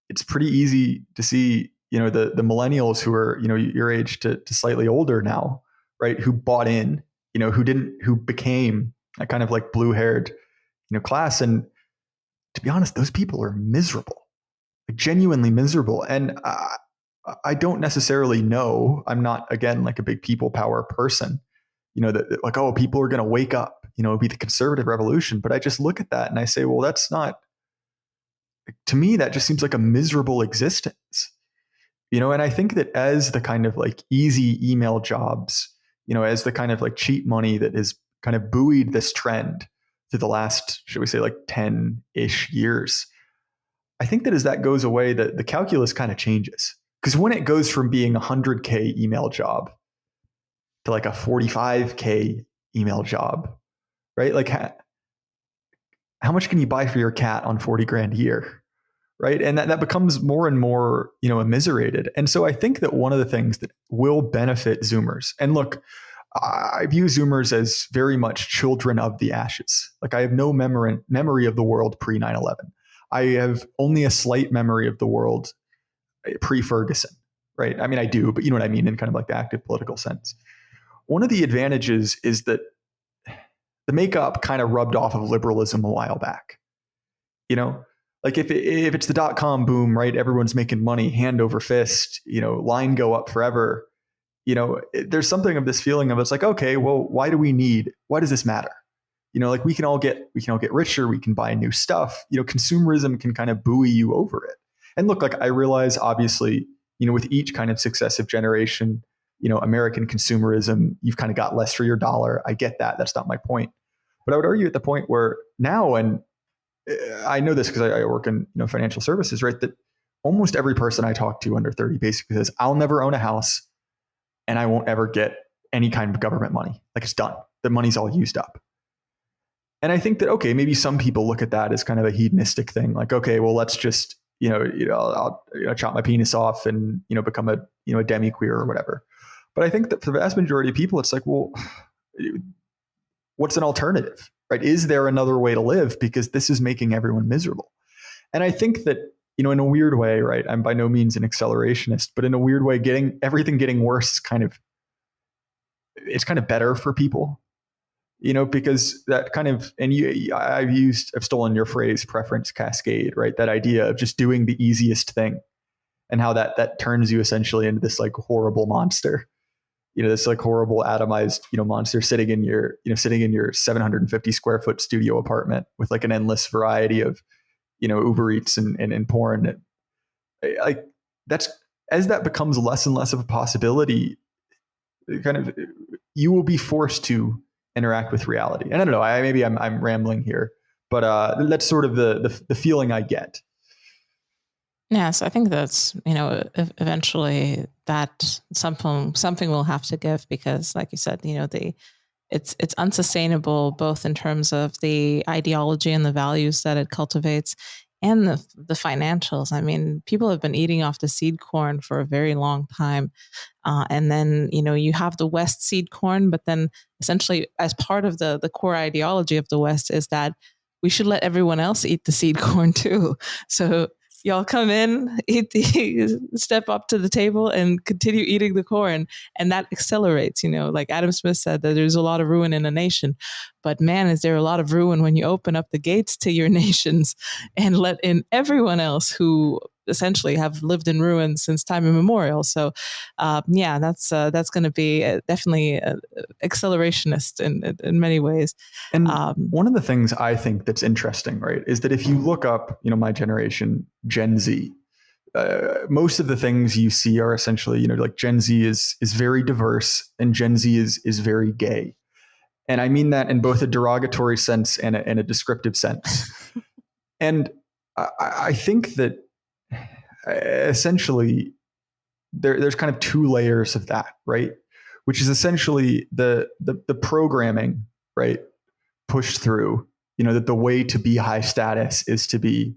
it's pretty easy to see, the millennials who are, your age to slightly older now, right? Who bought in, who became a kind of like blue-haired, class. And to be honest, those people are miserable, like genuinely miserable. And I don't necessarily know. I'm not, again, like a big people power person, that like, oh, people are going to wake up, it'll be the conservative revolution. But I just look at that and I say, well, that's not, to me, that just seems like a miserable existence, and I think that as the kind of like easy email jobs, as the kind of like cheap money that has kind of buoyed this trend through the last, should we say, like 10-ish years, I think that as that goes away, the calculus kind of changes. Because when it goes from being a 100K email job to like a 45K email job, right? Like how much can you buy for your cat on 40 grand a year? Right. And that becomes more and more, immiserated. And so I think that one of the things that will benefit Zoomers, and look, I view Zoomers as very much children of the ashes. Like I have no memory of the world pre 9/11. I have only a slight memory of the world pre Ferguson. Right. I mean, I do, but you know what I mean in kind of like the active political sense. One of the advantages is that the makeup kind of rubbed off of liberalism a while back. Like if it's the .com boom, right? Everyone's making money hand over fist, line go up forever. There's something of this feeling of it's like, okay, well, why does this matter? Like we can all get richer. We can buy new stuff. Consumerism can kind of buoy you over it. And look, like I realize obviously, with each kind of successive generation, American consumerism, you've kind of got less for your dollar. I get that. That's not my point. But I would argue at the point where now, and I know this because I work in financial services, right? That almost every person I talk to under 30 basically says, I'll never own a house and I won't ever get any kind of government money. Like it's done. The money's all used up. And I think that, okay, maybe some people look at that as kind of a hedonistic thing. Like, okay, well, let's just, I'll chop my penis off and, become a demi-queer or whatever. But I think that for the vast majority of people, it's like, well, what's an alternative? Right? Is there another way to live? Because this is making everyone miserable. And I think that, in a weird way, right? I'm by no means an accelerationist, but in a weird way, everything getting worse is it's kind of better for people, because that kind of, and I've stolen your phrase, preference cascade, right? That idea of just doing the easiest thing and how that turns you essentially into this like horrible monster. This like horrible atomized, monster sitting in your 750 square foot studio apartment with like an endless variety of, Uber Eats and porn. Like that's, as that becomes less and less of a possibility, kind of, you will be forced to interact with reality. And I don't know, maybe I'm rambling here, but that's sort of the feeling I get. Yes, I think that's, eventually that something will have to give, because like you said, it's unsustainable both in terms of the ideology and the values that it cultivates and the financials. I mean, people have been eating off the seed corn for a very long time. And then, you have the West seed corn, but then essentially as part of the core ideology of the West is that we should let everyone else eat the seed corn too. So Y'all come in, step up to the table and continue eating the corn. And that accelerates, like Adam Smith said, that there's a lot of ruin in a nation. But man, is there a lot of ruin when you open up the gates to your nations and let in everyone else who essentially have lived in ruin since time immemorial. So, yeah, that's going to be definitely accelerationist in many ways. And one of the things I think that's interesting, right, is that if you look up, my generation, Gen Z, most of the things you see are essentially, like Gen Z is very diverse and Gen Z is very gay. And I mean that in both a derogatory sense and a descriptive sense. And I think that essentially there's kind of two layers of that, right? Which is essentially the programming, right, pushed through, that the way to be high status is to be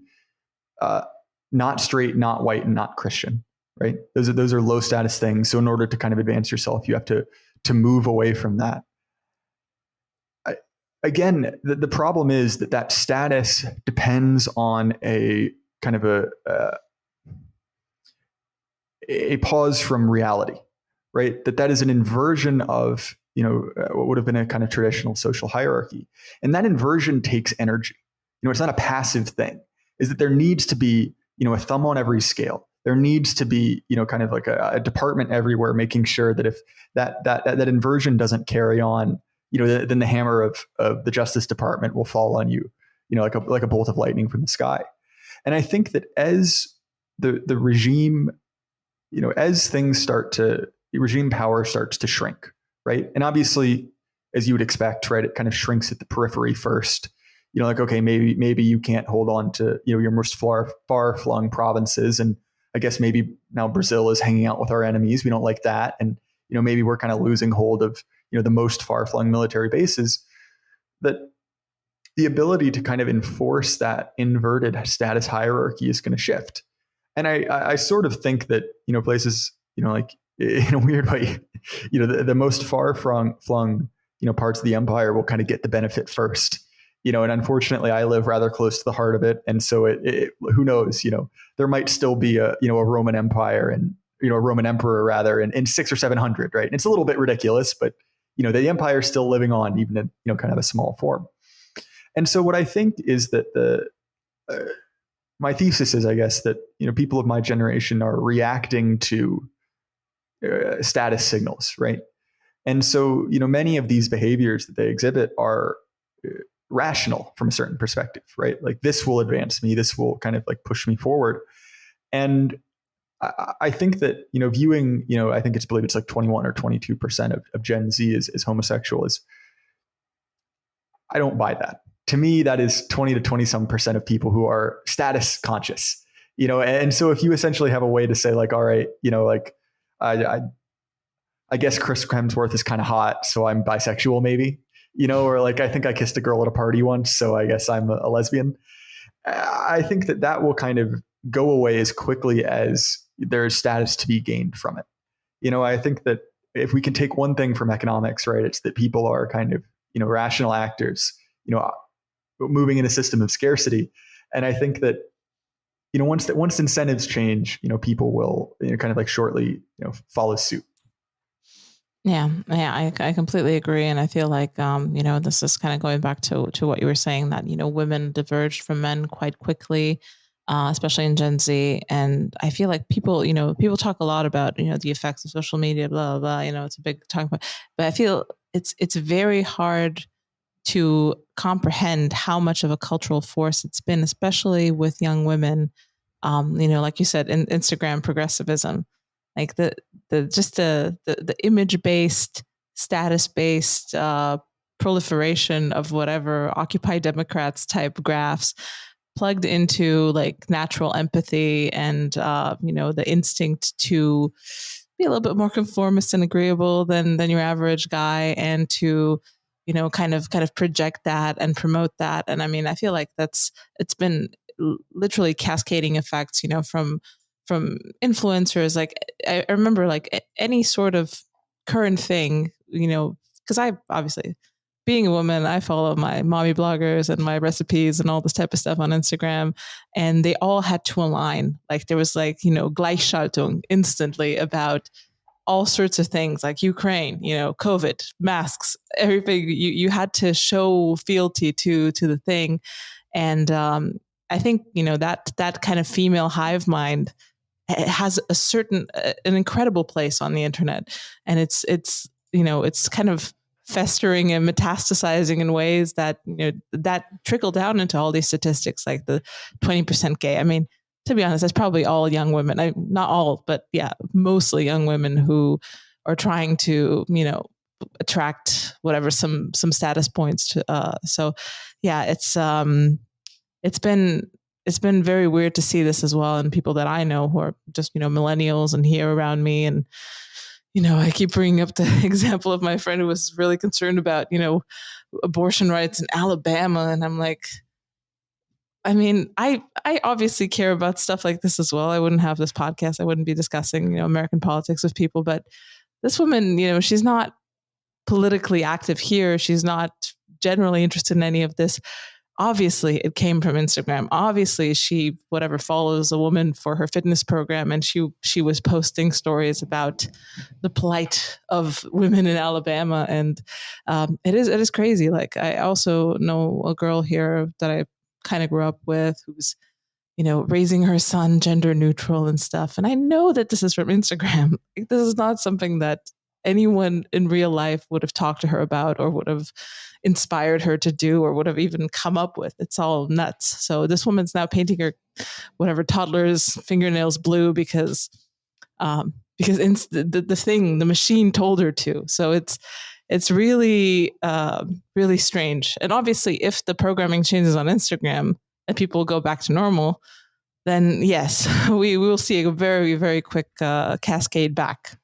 not straight, not white, and not Christian, right? Those are low status things. So in order to kind of advance yourself, you have to move away from that. Again, the problem is that status depends on a kind of a pause from reality, right? That is an inversion of, what would have been a kind of traditional social hierarchy. And that inversion takes energy. It's not a passive thing. Is that there needs to be, a thumb on every scale. There needs to be, kind of like a department everywhere making sure that if that inversion doesn't carry on, then the hammer of the Justice Department will fall on you, like a bolt of lightning from the sky. And I think that as the regime, as things regime power starts to shrink, right? And obviously, as you would expect, right, it kind of shrinks at the periphery first. Like, okay, maybe you can't hold on to, your most far-flung provinces. And I guess maybe now Brazil is hanging out with our enemies. We don't like that. And, maybe we're kind of losing hold of, the most far-flung military bases. That the ability to kind of enforce that inverted status hierarchy is going to shift. And I sort of think that, places, like in a weird way, the most far-flung, parts of the empire will kind of get the benefit first. And unfortunately, I live rather close to the heart of it, and so it who knows? There might still be a Roman Empire and a Roman emperor rather in 600 or 700, right? And it's a little bit ridiculous, but the empire is still living on, even in kind of a small form. And so what I think is that my thesis is, I guess, that people of my generation are reacting to status signals, right? And so many of these behaviors that they exhibit are rational from a certain perspective, right? Like, this will advance me, this will kind of like push me forward. And I think that, viewing, I think believe it's like 21 or 22% of Gen Z is homosexual is, I don't buy that. To me, that is 20 to 20 some percent of people who are status conscious, and so if you essentially have a way to say like, all right, like, I guess Chris Hemsworth is kind of hot, so I'm bisexual maybe, or like, I think I kissed a girl at a party once, so I guess I'm a lesbian. I think that will kind of go away as quickly as there is status to be gained from it. I think that if we can take one thing from economics, right, it's that people are kind of, rational actors, moving in a system of scarcity. And I think that, once incentives change, people will, kind of like shortly, follow suit. Yeah, I completely agree, and I feel like this is kind of going back to what you were saying, that women diverged from men quite quickly, especially in Gen Z, and I feel like people talk a lot about the effects of social media, blah blah blah. It's a big talking point, but I feel it's very hard to comprehend how much of a cultural force it's been, especially with young women. Like you said, in Instagram progressivism, like the image based, status based proliferation of whatever Occupy Democrats type graphs plugged into like natural empathy and the instinct to be a little bit more conformist and agreeable than your average guy, and to kind of project that and promote that. And I mean, I feel like it's been literally cascading effects, from influencers. Like I remember like any sort of current thing, because I obviously being a woman, I follow my mommy bloggers and my recipes and all this type of stuff on Instagram, and they all had to align. Like there was like, Gleichschaltung instantly about all sorts of things like Ukraine, COVID, masks, everything. You had to show fealty to the thing, and I think that kind of female hive mind has an incredible place on the internet, and it's kind of festering and metastasizing in ways that that trickle down into all these statistics, like the 20% gay. I mean, to be honest, that's probably all young women. Not all, but yeah, mostly young women who are trying to, attract whatever some status points to. So, yeah, it's been very weird to see this as well, and people that I know who are just millennials and here around me, and I keep bringing up the example of my friend who was really concerned about abortion rights in Alabama, and I'm like, I mean, I obviously care about stuff like this as well. I wouldn't have this podcast. I wouldn't be discussing, American politics with people. But this woman, she's not politically active here. She's not generally interested in any of this. Obviously, it came from Instagram. Obviously, she follows a woman for her fitness program, and she was posting stories about the plight of women in Alabama, and it is crazy. Like, I also know a girl here that I kind of grew up with who's raising her son gender neutral and stuff, and I know that this is from Instagram. Like, this is not something that anyone in real life would have talked to her about or would have inspired her to do or would have even come up with. It's all nuts. So this woman's now painting her toddler's fingernails blue because the machine told her to. So it's really really strange. And obviously, if the programming changes on Instagram and people go back to normal, then yes, we will see a very, very quick cascade back.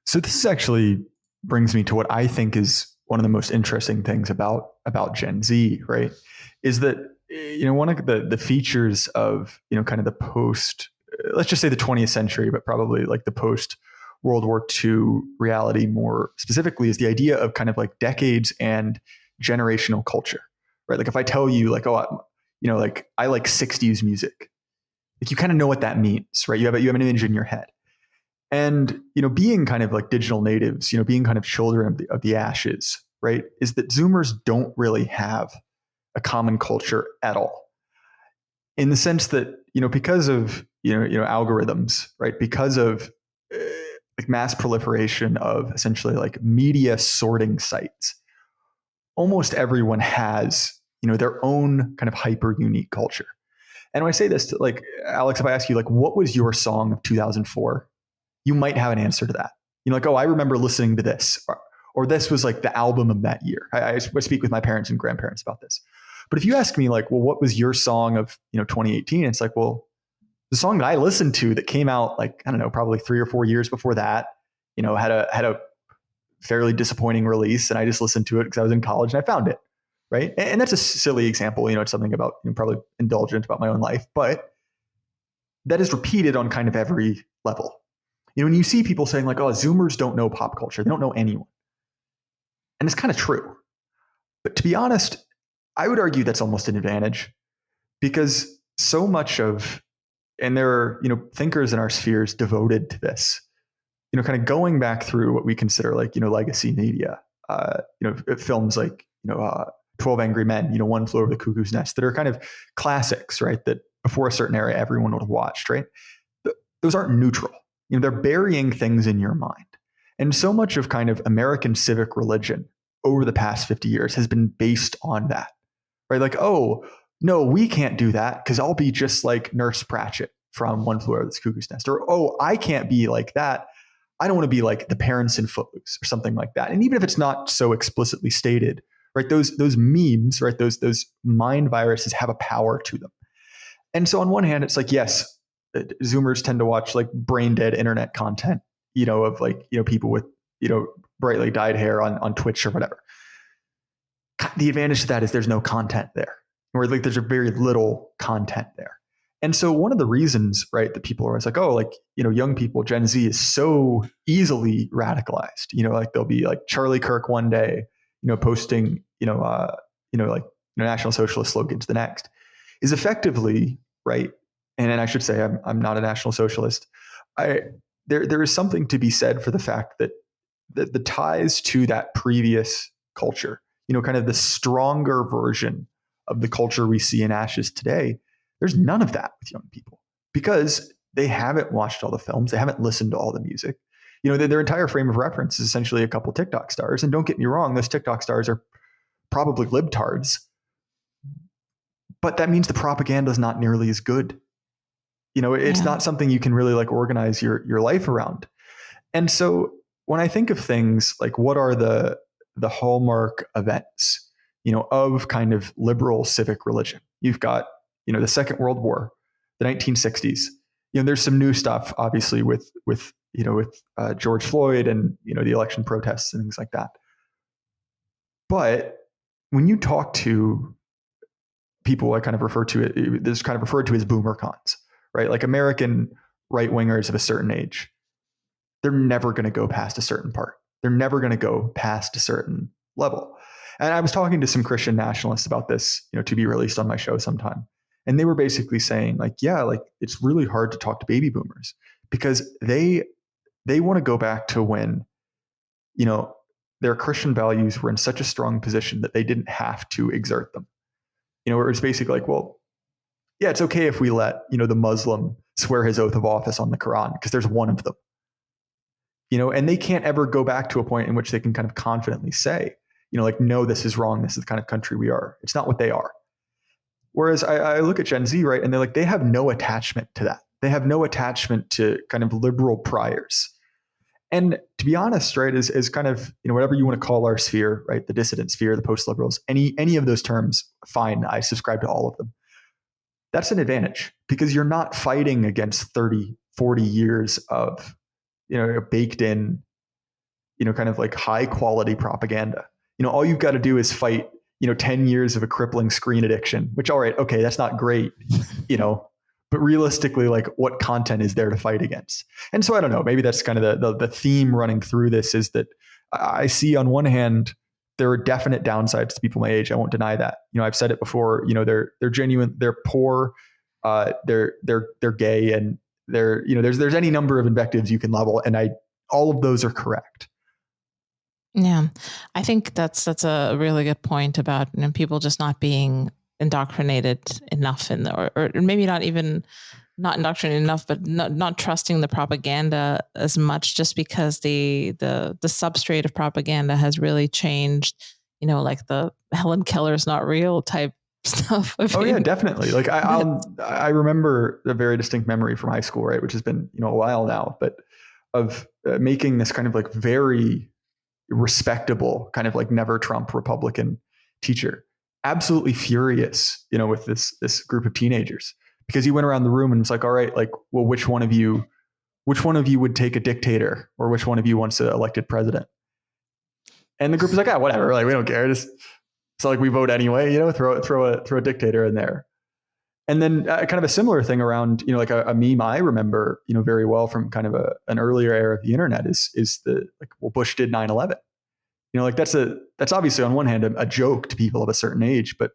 So this actually brings me to what I think is one of the most interesting things about Gen Z, right? Is that, one of the features of, kind of the post, let's just say the 20th century, but probably like the post World War II reality more specifically, is the idea of kind of like decades and generational culture, right? Like if I tell you like, like I like 60s music, like you kind of know what that means, right? You have an image in your head. And, being kind of like digital natives, being kind of children of the ashes, right, is that Zoomers don't really have a common culture at all. In the sense that, because of, algorithms, right, because of like mass proliferation of essentially like media sorting sites, almost everyone has, their own kind of hyper unique culture. And when I say this, to, like, Alex, if I ask you, like, what was your song of 2004? You might have an answer to that. Like, I remember listening to this, or this was like the album of that year. I speak with my parents and grandparents about this. But if you ask me, like, well, what was your song of 2018? It's like, well, the song that I listened to that came out like, I don't know, probably 3 or 4 years before that, had a fairly disappointing release, and I just listened to it because I was in college and I found it, right? And that's a silly example. It's something about probably indulgent about my own life, but that is repeated on kind of every level. When you see people saying like, oh, Zoomers don't know pop culture, they don't know anyone. And it's kind of true. But to be honest, I would argue that's almost an advantage, because so much of, and there are, thinkers in our spheres devoted to this, kind of going back through what we consider like, legacy media, films like, 12 Angry Men, One Flew Over the Cuckoo's Nest, that are kind of classics, right? That before a certain era, everyone would have watched, right? Those aren't neutral. They're burying things in your mind. And so much of kind of American civic religion over the past 50 years has been based on that, right? Like, oh, no, we can't do that because I'll be just like Nurse Pratchett from One Flew Over the Cuckoo's Nest. Or, oh, I can't be like that. I don't want to be like the parents in Footloose or something like that. And even if it's not so explicitly stated, right, those memes, right, those mind viruses have a power to them. And so on one hand, it's like, yes, Zoomers tend to watch like brain dead internet content, of like, people with, brightly dyed hair on Twitch or whatever. The advantage to that is there's no content there, or like there's a very little content there. And so one of the reasons, right, that people are always like, oh, like, young people, Gen Z is so easily radicalized, like they'll be like Charlie Kirk one day, posting, like National Socialist slogans the next, is effectively, right. And I should say I'm not a National Socialist. There is something to be said for the fact that the ties to that previous culture, kind of the stronger version of the culture we see in ashes today, there's none of that with young people because they haven't watched all the films, they haven't listened to all the music. Their entire frame of reference is essentially a couple TikTok stars. And don't get me wrong, those TikTok stars are probably libtards, but that means the propaganda is not nearly as good. It's not something you can really like organize your life around. And so when I think of things like what are the hallmark events, of kind of liberal civic religion, you've got, the Second World War, the 1960s. There's some new stuff, obviously, with George Floyd and the election protests and things like that. But when you talk to people, I kind of refer to it. This is kind of referred to as boomer cons, right? Like American right wingers of a certain age, they're never going to go past a certain part. They're never going to go past a certain level. And I was talking to some Christian nationalists about this, to be released on my show sometime. And they were basically saying like, yeah, like it's really hard to talk to baby boomers because they want to go back to when, their Christian values were in such a strong position that they didn't have to exert them. Where it's basically like, well, yeah, it's okay if we let, the Muslim swear his oath of office on the Quran because there's one of them. And they can't ever go back to a point in which they can kind of confidently say, like, no, this is wrong. This is the kind of country we are. It's not what they are. Whereas I look at Gen Z, right, and they're like, they have no attachment to that. They have no attachment to kind of liberal priors. And to be honest, right, is kind of, whatever you want to call our sphere, right, the dissident sphere, the post-liberals, any of those terms, fine. I subscribe to all of them. That's an advantage because you're not fighting against 30, 40 years of, baked in, kind of like high quality propaganda. All you've got to do is fight, 10 years of a crippling screen addiction, which, all right, okay, that's not great, but realistically, like what content is there to fight against? And so I don't know, maybe that's kind of the theme running through this is that I see on one hand, there are definite downsides to people my age. I won't deny that. I've said it before, they're genuine, they're poor, they're gay, and there's any number of invectives you can level. And all of those are correct. Yeah, I think that's a really good point about people just not being indoctrinated enough or maybe not even not indoctrinated enough, but not trusting the propaganda as much just because the substrate of propaganda has really changed, like the Helen Keller's not real type stuff. Oh yeah, definitely. Like I remember a very distinct memory from high school, right, which has been, a while now, but of making this kind of like very respectable kind of like never Trump Republican teacher absolutely furious, with this group of teenagers because he went around the room and was like, all right, like, well, which one of you would take a dictator or which one of you wants an elected president? And the group was like, whatever, like we don't care. So like we vote anyway, throw a dictator in there. And then kind of a similar thing around, like a meme I remember, very well from kind of an earlier era of the internet is the like, well, Bush did 9/11. Like that's obviously on one hand a joke to people of a certain age, but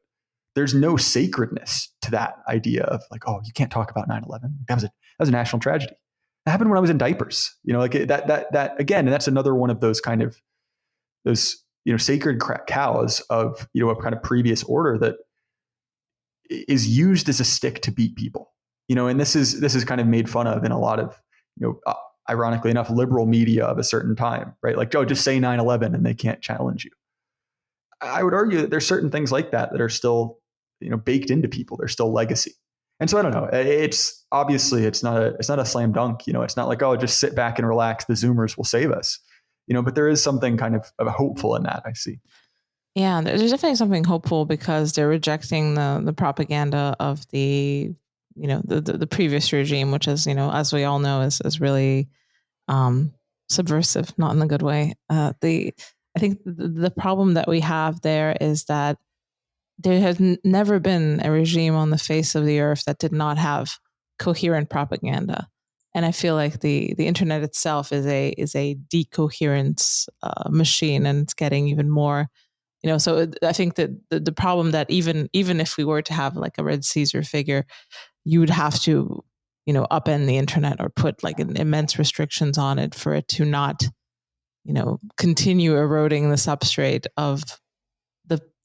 there's no sacredness to that idea of like, oh, you can't talk about 9/11. That was a national tragedy. That happened when I was in diapers. Like that again, and that's another one of those kind of those sacred cows of a kind of previous order that is used as a stick to beat people. And this is kind of made fun of in a lot of ironically enough, liberal media of a certain time, right? Like, oh, just say 9/11 and they can't challenge you. I would argue that there's certain things like that are still, baked into people. They're still legacy. And so I don't know. It's obviously it's not a slam dunk. It's not like, oh, just sit back and relax. The Zoomers will save us. But there is something kind of hopeful in that, I see. Yeah, there's definitely something hopeful because they're rejecting the propaganda of the the previous regime, which is as we all know is really subversive, not in a good way. I think the problem that we have there is that there has never been a regime on the face of the earth that did not have coherent propaganda, and I feel like the internet itself is a decoherence machine, and it's getting even more So I think that the problem that even if we were to have like a Red Caesar figure, you would have to, upend the internet or put like immense restrictions on it for it to not, continue eroding the substrate of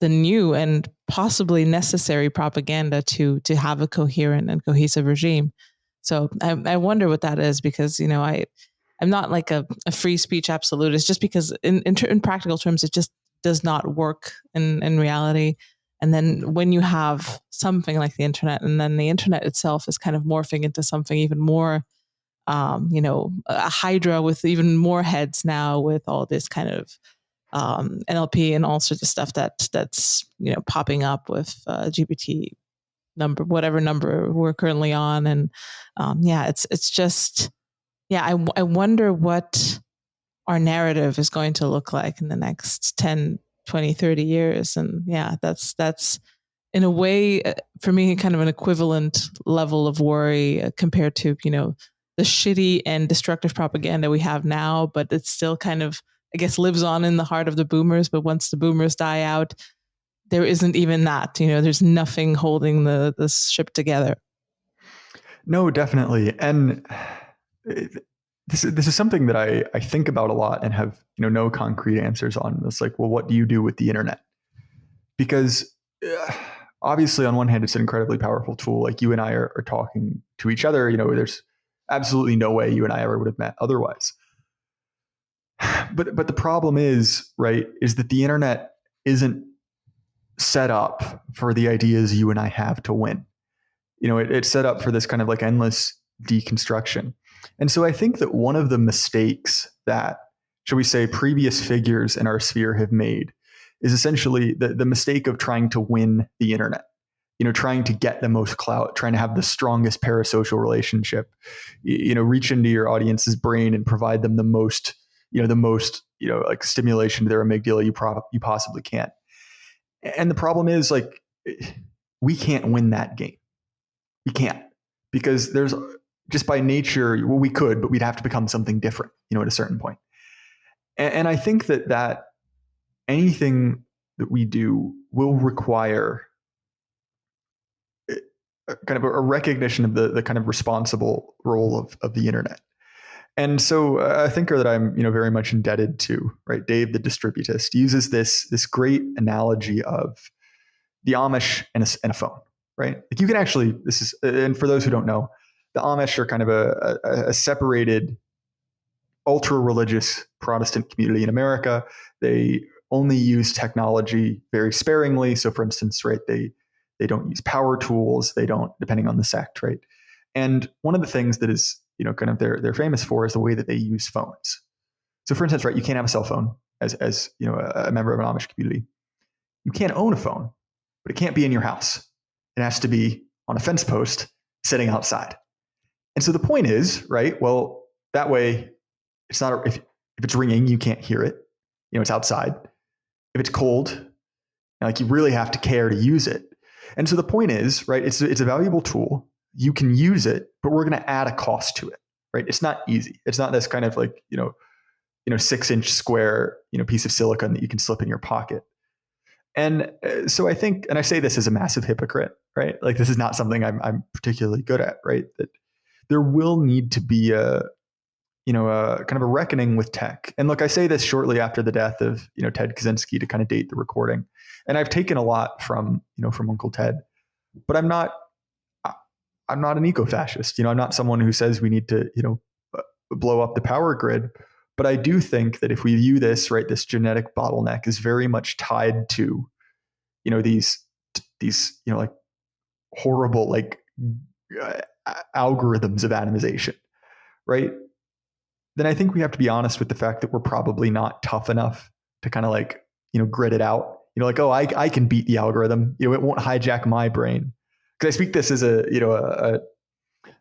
the new and possibly necessary propaganda to have a coherent and cohesive regime. So I wonder what that is, because I'm not like a free speech absolutist, just because in practical terms it just does not work in reality. And then when you have something like the internet, and then the internet itself is kind of morphing into something even more, a hydra with even more heads now, with all this kind of NLP and all sorts of stuff that's popping up with GPT whatever number we're currently on, and it's just I wonder what our narrative is going to look like in the next 10, 20, 30 years. And that's in a way, for me, kind of an equivalent level of worry compared to, the shitty and destructive propaganda we have now, but it's still kind of, I guess, lives on in the heart of the boomers. But once the boomers die out, there isn't even that, there's nothing holding the ship together. No, definitely. And this is something that I think about a lot and have no concrete answers on. It's like, well, what do you do with the internet? Because obviously, on one hand, it's an incredibly powerful tool. Like, you and I are talking to each other. There's absolutely no way you and I ever would have met otherwise. But the problem is that the internet isn't set up for the ideas you and I have to win. It's set up for this kind of like endless deconstruction. And so I think that one of the mistakes that, shall we say, previous figures in our sphere have made is essentially the mistake of trying to win the internet, trying to get the most clout, trying to have the strongest parasocial relationship, reach into your audience's brain and provide them the most like stimulation to their amygdala you possibly can. And the problem is, like, we can't win that game. We can't, because there's just by nature, well, we could, but we'd have to become something different, at a certain point. And I think that anything that we do will require kind of a recognition of the kind of responsible role of the internet. And so a thinker that I'm very much indebted to, Dave the distributist, uses this great analogy of the Amish and a phone, right? Like, you can actually, this is, and for those who don't know, the Amish are kind of a separated, ultra religious Protestant community in America. They only use technology very sparingly. So, for instance, they don't use power tools. They don't, depending on the sect, right? And one of the things that is kind of they're famous for is the way that they use phones. So, for instance, you can't have a cell phone as a member of an Amish community. You can't own a phone, but it can't be in your house. It has to be on a fence post sitting outside. And so the point is, well, that way it's not, if it's ringing, you can't hear it. It's outside. If it's cold, like, you really have to care to use it. And so the point is, it's a valuable tool. You can use it, but we're going to add a cost to it, It's not easy. It's not this kind of like, 6-inch square, piece of silicon that you can slip in your pocket. And so I think, and I say this as a massive hypocrite, Like, this is not something I'm particularly good at, That there will need to be a kind of a reckoning with tech. And look, I say this shortly after the death of, Ted Kaczynski, to kind of date the recording. And I've taken a lot from Uncle Ted, but I'm not an eco-fascist. I'm not someone who says we need to, blow up the power grid. But I do think that if we view this, this genetic bottleneck is very much tied to, these like horrible, like algorithms of atomization, then I think we have to be honest with the fact that we're probably not tough enough to kind of like, grit it out. Like, oh, I can beat the algorithm. It won't hijack my brain. Because I speak this as a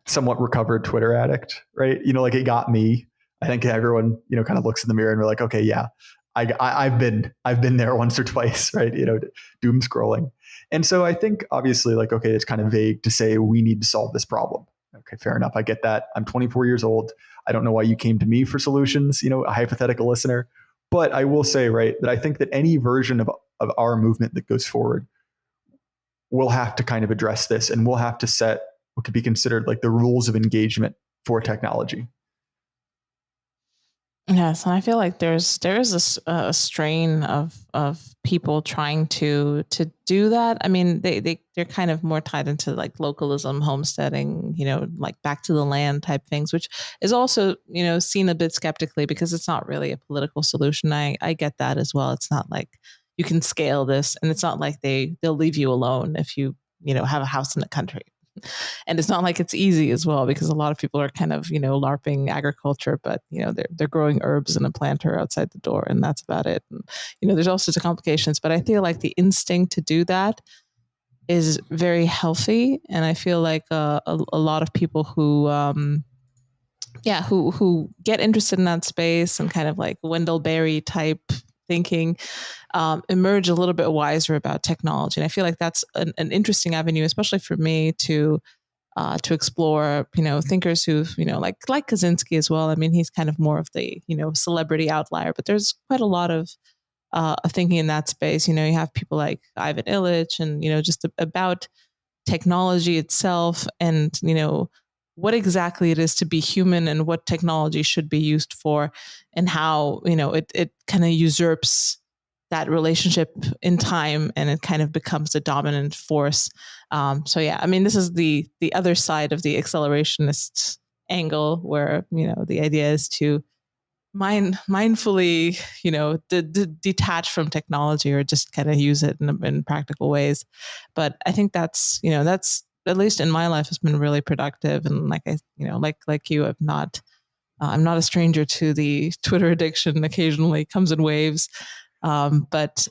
somewhat recovered Twitter addict, like, it got me. I think everyone, kind of looks in the mirror and we're like, okay, yeah, I've been there once or twice, doom scrolling. And so I think obviously, like, okay, it's kind of vague to say we need to solve this problem. Okay, fair enough. I get that. I'm 24 years old. I don't know why you came to me for solutions, a hypothetical listener. But I will say, that I think that any version of of our movement that goes forward will have to kind of address this, and we'll have to set what could be considered like the rules of engagement for technology. Yes, and I feel like there is a strain of people trying to do that. I mean, they're kind of more tied into like localism, homesteading, like back to the land type things, which is also seen a bit skeptically because it's not really a political solution. I get that as well. It's not like you can scale this, and it's not like they'll leave you alone if you have a house in the country. And it's not like it's easy as well, because a lot of people are kind of larping agriculture, but they're growing herbs in a planter outside the door, and that's about it. And there's all sorts of complications, but I feel like the instinct to do that is very healthy. And I feel like a lot of people who get interested in that space and kind of like Wendell Berry type thinking emerge a little bit wiser about technology. And I feel like that's an interesting avenue, especially for me to explore, thinkers who've, like Kaczynski as well. I mean, he's kind of more of the, celebrity outlier, but there's quite a lot of thinking in that space. You have people like Ivan Illich and, just about technology itself and, what exactly it is to be human and what technology should be used for, and how, it kind of usurps that relationship in time, and it kind of becomes the dominant force. So yeah, I mean, this is the other side of the accelerationist angle, where the idea is to mindfully detach from technology, or just kind of use it in practical ways. But I think that's at least in my life has been really productive. And like like you, I'm not a stranger to the Twitter addiction. Occasionally comes in waves. But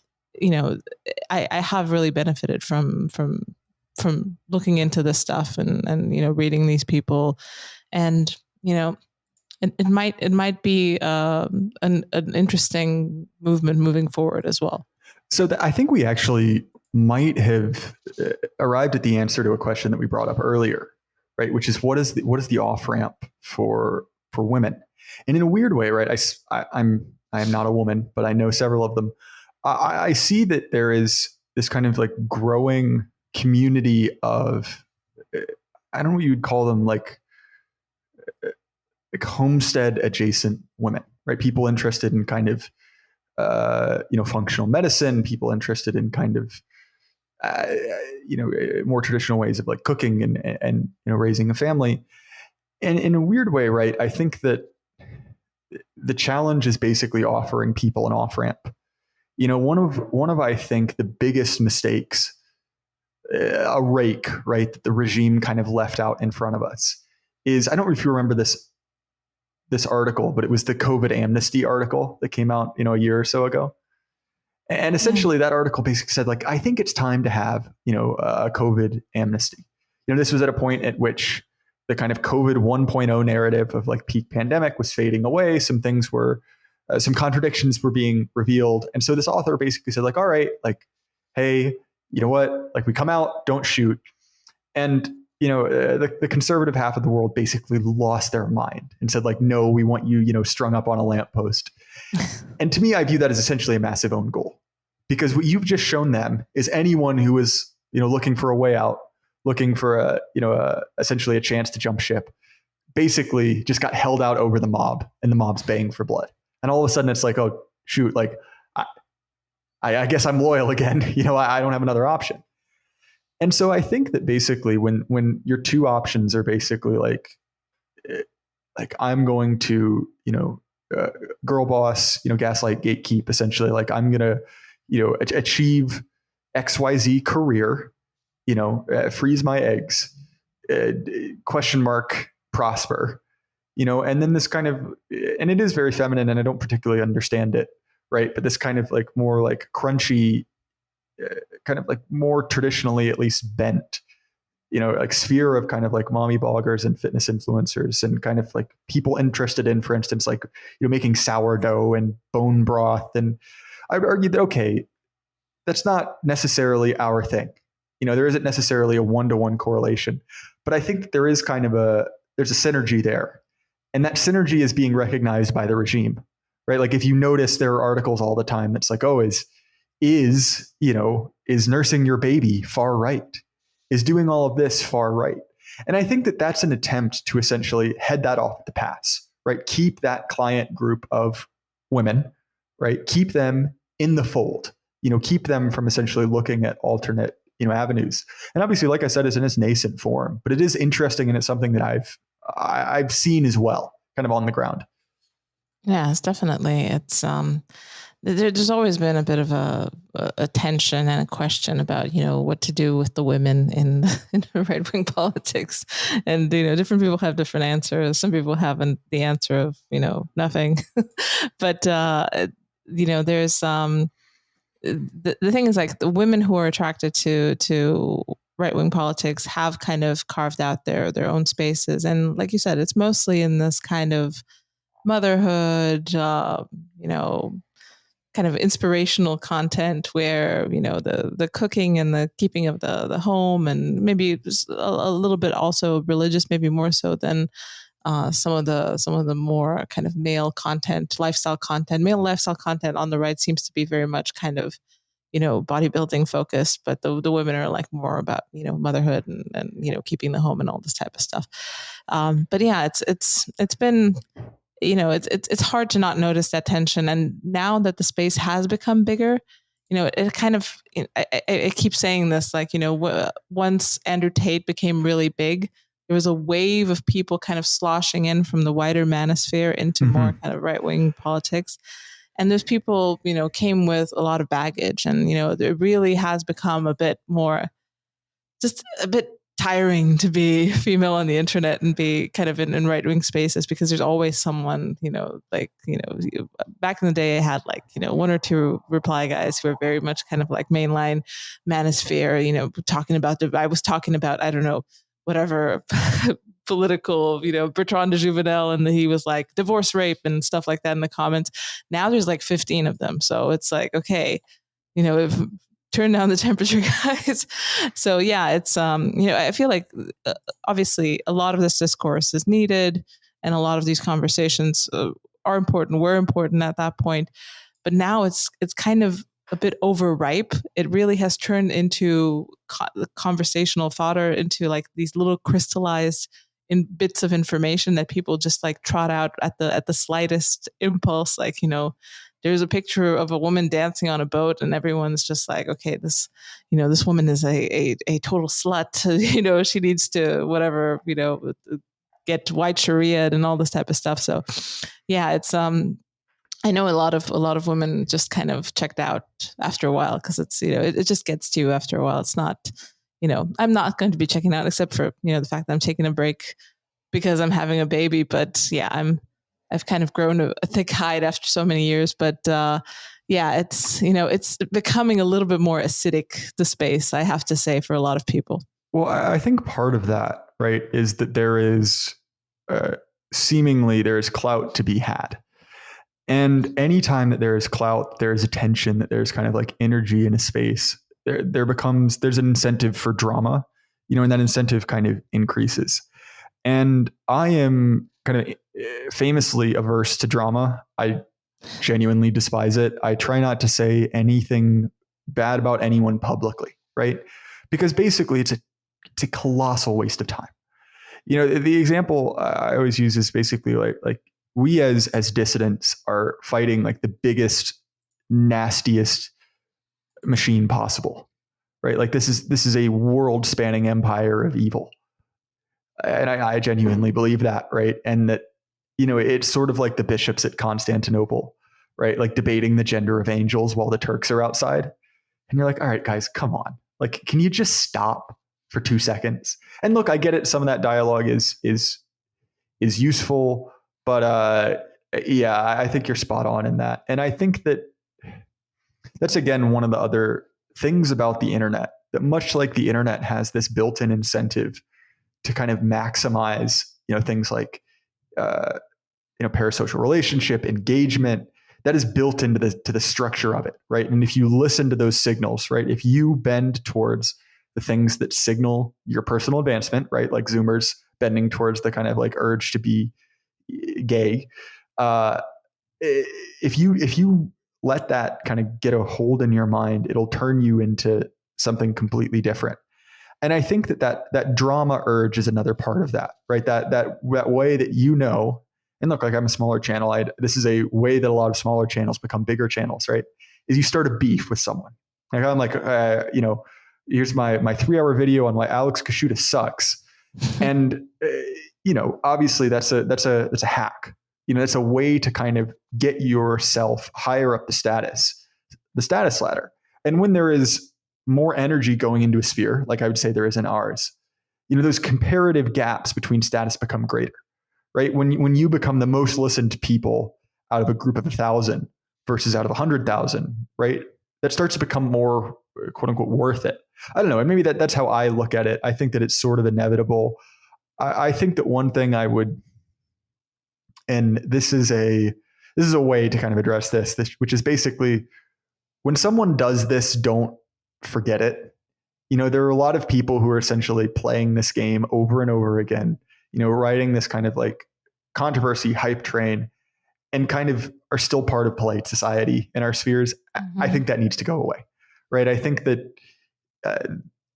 I have really benefited from looking into this stuff and reading these people, and it might be an interesting movement moving forward as well. So I think we actually might have arrived at the answer to a question that we brought up earlier, right? Which is what is the off ramp for women? And in a weird way, right? I am not a woman, but I know several of them. I see that there is this kind of like growing community of, I don't know what you'd call them, like homestead adjacent women, right? People interested in kind of, functional medicine, people interested in kind of, more traditional ways of like cooking and raising a family. And in a weird way, right? I think that the challenge is basically offering people an off ramp. One of I think the biggest mistakes, a rake, right, that the regime kind of left out in front of us is, I don't know if you remember this article, but it was the COVID amnesty article that came out, a year or so ago. And essentially that article basically said, like, I think it's time to have, a COVID amnesty. This was at a point at which the kind of COVID 1.0 narrative of like peak pandemic was fading away. Some things were, some contradictions were being revealed. And so this author basically said, like, all right, like, hey, you know what? Like, we come out, don't shoot. And, the conservative half of the world basically lost their mind and said, like, no, we want you, strung up on a lamppost. And to me, I view that as essentially a massive own goal, because what you've just shown them is anyone who is, looking for a way out, looking for essentially a chance to jump ship, basically just got held out over the mob, and the mob's baying for blood. And all of a sudden it's like, oh shoot, like I guess I'm loyal again. I don't have another option. And so I think that basically when your two options are basically like I'm going to, girl boss, gaslight, gatekeep, essentially, like I'm going to, achieve XYZ career, freeze my eggs, question mark, prosper, and then this kind of, and it is very feminine and I don't particularly understand it, right? But this kind of like more like crunchy, kind of like more traditionally at least bent, like sphere of kind of like mommy bloggers and fitness influencers and kind of like people interested in, for instance, like, making sourdough and bone broth. And I would argue that, okay, that's not necessarily our thing. There isn't necessarily a one-to-one correlation, but I think that there is kind of there's a synergy there. And that synergy is being recognized by the regime, right? Like if you notice, there are articles all the time that's like, oh, is is, is nursing your baby far right, is doing all of this far right. And I think that that's an attempt to essentially head that off at the pass, right? Keep that client group of women, right? Keep them in the fold, keep them from essentially looking at alternate, avenues. And obviously, like I said, it's in its nascent form, but it is interesting, and it's something that I've seen as well, kind of on the ground. Yeah, it's definitely. There's always been a bit of a tension and a question about what to do with the women in right wing politics, and different people have different answers. Some people have the answer of nothing, but there's the thing is, like, the women who are attracted to right wing politics have kind of carved out their own spaces, and like you said, it's mostly in this kind of motherhood, kind of inspirational content where the cooking and the keeping of the home, and maybe a little bit also religious, maybe more so than some of the more kind of male lifestyle content on the right seems to be very much kind of bodybuilding focused, but the women are like more about motherhood and keeping the home and all this type of stuff. But yeah, it's been it's hard to not notice that tension. And now that the space has become bigger, it kind of, I keep saying this, like, once Andrew Tate became really big, there was a wave of people kind of sloshing in from the wider manosphere into more kind of right-wing politics. And those people, came with a lot of baggage, and, it really has become just a bit tiring to be female on the internet and be kind of in right-wing spaces, because there's always someone, back in the day I had like, one or two reply guys who are very much kind of like mainline manosphere, talking about I was talking about, I don't know, whatever political, Bertrand de Jouvenel, and he was like divorce rape and stuff like that in the comments. Now there's like 15 of them. So it's like, okay, if turn down the temperature, guys. So yeah, it's I feel like obviously a lot of this discourse is needed, and a lot of these conversations are important, were important at that point, but now it's kind of a bit overripe. It really has turned into conversational fodder, into like these little crystallized in bits of information that people just like trot out at the slightest impulse. Like, there's a picture of a woman dancing on a boat, and everyone's just like, okay, this woman is a total slut. She needs to whatever, get white Sharia and all this type of stuff. So yeah, it's I know a lot of women just kind of checked out after a while, because it's it just gets to you after a while. It's not, I'm not going to be checking out, except for the fact that I'm taking a break because I'm having a baby. But yeah, I've kind of grown a thick hide after so many years. But yeah, it's it's becoming a little bit more acidic, the space, I have to say, for a lot of people. Well, I think part of that, right, is that there is seemingly there is clout to be had. And anytime that there is clout, there is attention, that there's kind of like energy in a space, there's an incentive for drama, and that incentive kind of increases. And I am kind of famously averse to drama. I genuinely despise it. I try not to say anything bad about anyone publicly, right? Because basically it's a colossal waste of time. The example I always use is basically like we as dissidents are fighting like the biggest, nastiest machine possible, right? Like this is a world spanning empire of evil. And I genuinely believe that, right? And that, it's sort of like the bishops at Constantinople, right? Like debating the gender of angels while the Turks are outside. And you're like, all right, guys, come on. Like, can you just stop for 2 seconds? And look, I get it. Some of that dialogue is useful, but yeah, I think you're spot on in that. And I think that's again one of the other things about the internet, that much like the internet has this built-in incentive to kind of maximize, things like parasocial relationship, engagement, that is built into the structure of it, right? And if you listen to those signals, right, if you bend towards the things that signal your personal advancement, right, like Zoomers bending towards the kind of like urge to be gay, if you let that kind of get a hold in your mind, it'll turn you into something completely different. And I think that drama urge is another part of that, right? That way that, and look, like I'm a smaller channel. This is a way that a lot of smaller channels become bigger channels, right? Is you start a beef with someone. Like I'm like, here's my 3-hour video on why Alex Kashuta sucks. And, obviously that's a hack. It's a way to kind of get yourself higher up the status ladder. And when there is more energy going into a sphere, like I would say there is in ours, those comparative gaps between status become greater, right? When you become the most listened to people out of a group of 1,000 versus out of 100,000, right? That starts to become more, quote unquote, worth it. I don't know. And maybe that's how I look at it. I think that it's sort of inevitable. I think that one thing I would, and this is a way to kind of address this, which is basically when someone does this, don't forget it. There are a lot of people who are essentially playing this game over and over again, riding this kind of like controversy hype train and kind of are still part of polite society in our spheres. Mm-hmm. I think that needs to go away, right? I think that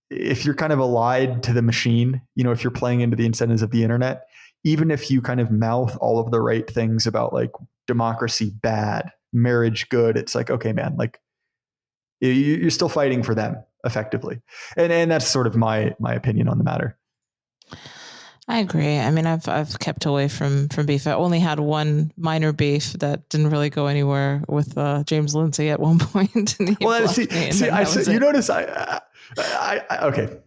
if you're kind of allied to the machine, if you're playing into the incentives of the internet, even if you kind of mouth all of the right things about like democracy bad, marriage good, it's like, okay, man, like you're still fighting for them effectively. And that's sort of my opinion on the matter. I agree. I mean, I've kept away from beef. I only had one minor beef that didn't really go anywhere with James Lindsay at one point. Well, you notice okay.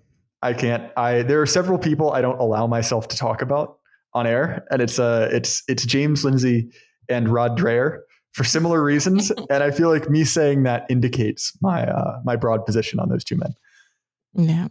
I can't. There are several people I don't allow myself to talk about on air, and it's James Lindsay and Rod Dreher for similar reasons. And I feel like me saying that indicates my broad position on those two men. Yeah.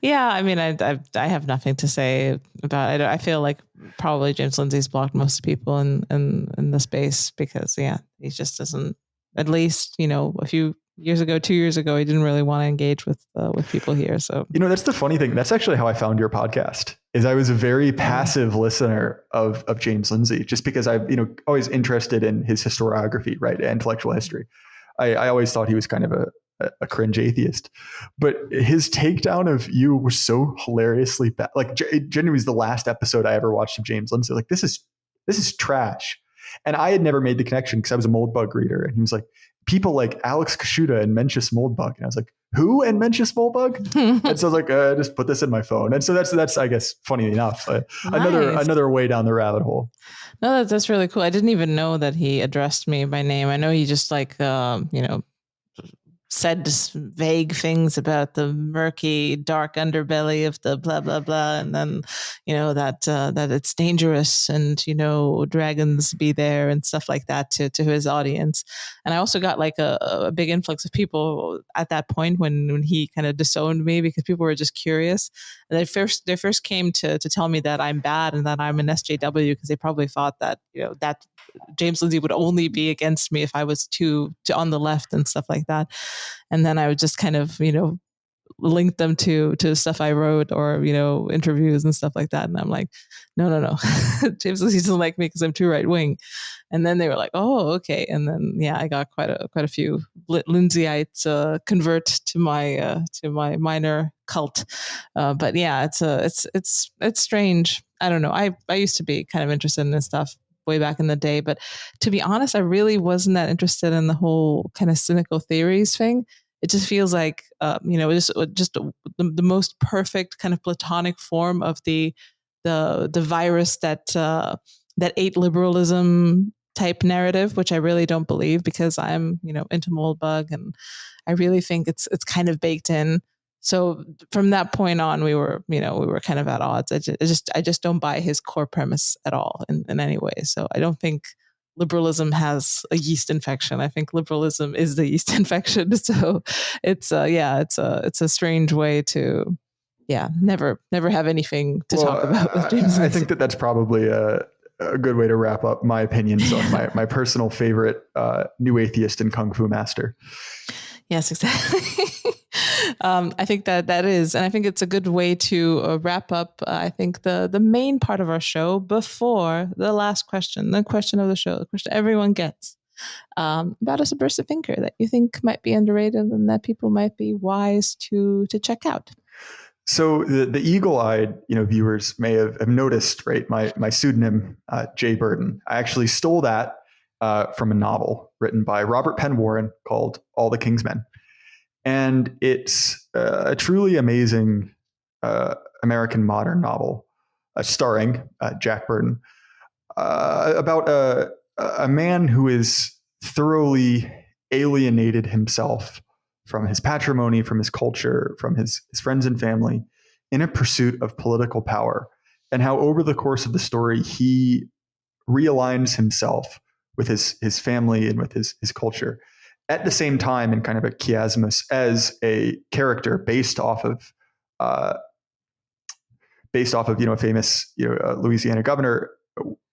Yeah. I mean, I have nothing to say about it. I feel like probably James Lindsay's blocked most people in the space because he just doesn't, at least, a few years ago, 2 years ago, he didn't really want to engage with people here. So, that's the funny thing. That's actually how I found your podcast. Is I was a very passive listener of James Lindsay, just because I've, always interested in his historiography, right? Intellectual history. I always thought he was kind of a cringe atheist, but his takedown of you was so hilariously bad. Like genuinely was the last episode I ever watched of James Lindsay. Like this is trash. And I had never made the connection because I was a Moldbug reader. And he was like, people like Alex Kashuta and Mencius Moldbug. And I was like, who and Mencius Moldbug? And so I was like, just put this in my phone. And so that's I guess, funny enough, nice. another way down the rabbit hole. No, that's really cool. I didn't even know that he addressed me by name. I know he just like, said just vague things about the murky, dark underbelly of the blah, blah, blah. And then, that it's dangerous and, dragons be there and stuff like that to his audience. And I also got like a big influx of people at that point when he kind of disowned me because people were just curious. And they first came to tell me that I'm bad and that I'm an SJW because they probably thought that, that James Lindsay would only be against me if I was too on the left and stuff like that. And then I would just kind of, link them to stuff I wrote or, interviews and stuff like that. And I'm like, no. James Lindsay doesn't like me because I'm too right wing. And then they were like, oh, okay. And then, I got quite a few Lindsayite convert to my minor cult. But yeah, it's strange. I don't know. I used to be kind of interested in this stuff way back in the day, but to be honest, I really wasn't that interested in the whole kind of cynical theories thing. It just feels like, just the most perfect kind of platonic form of the virus that ate liberalism type narrative, which I really don't believe because I'm, into Moldbug and I really think it's kind of baked in. So from that point on, we were kind of at odds. I just don't buy his core premise at all in any way. So I don't think liberalism has a yeast infection. I think liberalism is the yeast infection. So it's a strange way to, never have anything to talk about with James Lindsay. I think that's probably a good way to wrap up my opinions on my personal favorite new atheist and Kung Fu master. Yes, exactly. I think that is, and I think it's a good way to wrap up. I think the main part of our show before the last question, the question of the show, the question everyone gets. about a subversive thinker that you think might be underrated and that people might be wise to check out. So the eagle-eyed, viewers may have noticed, right? My pseudonym, Jay Burden. I actually stole that from a novel written by Robert Penn Warren called All the King's Men, and it's a truly amazing American modern novel starring Jack Burton about a man who is thoroughly alienated himself from his patrimony, from his culture, from his friends and family, in a pursuit of political power, and how over the course of the story, he realigns himself with his family and with his culture. At the same time, in kind of a chiasmus, as a character based off of a famous Louisiana governor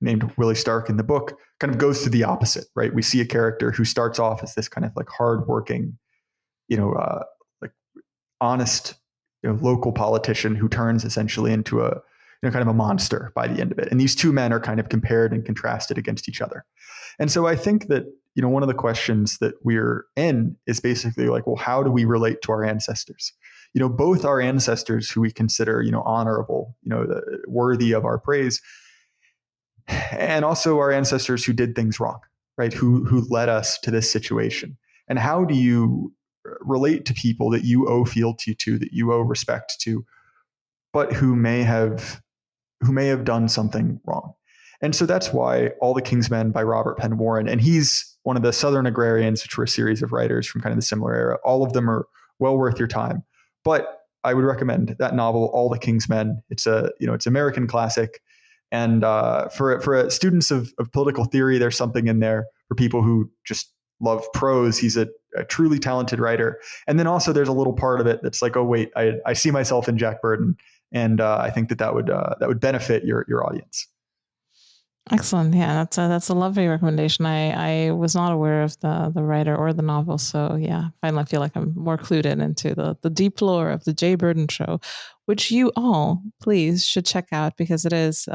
named Willie Stark in the book, kind of goes to the opposite, right? We see a character who starts off as this kind of like hardworking, like honest, local politician who turns essentially into a kind of a monster by the end of it. And these two men are kind of compared and contrasted against each other. And so I think that one of the questions that we're in is basically like, well, how do we relate to our ancestors? Both our ancestors who we consider honorable, worthy of our praise, and also our ancestors who did things wrong, right? Who led us to this situation. And how do you relate to people that you owe fealty to, that you owe respect to, but who may have done something wrong? And so that's why All the King's Men by Robert Penn Warren, and he's one of the Southern Agrarians, which were a series of writers from kind of the similar era. All of them are well worth your time. But I would recommend that novel, All the King's Men. It's it's American classic. And for students of political theory, there's something in there. For people who just love prose, he's a truly talented writer. And then also there's a little part of it that's like, oh wait, I see myself in Jack Burton, and I think that would benefit your audience. Excellent. Yeah, that's a lovely recommendation. I was not aware of the writer or the novel, so yeah, finally I feel like I'm more clued in into the deep lore of the Jay Burden Show, which you all please should check out, because it is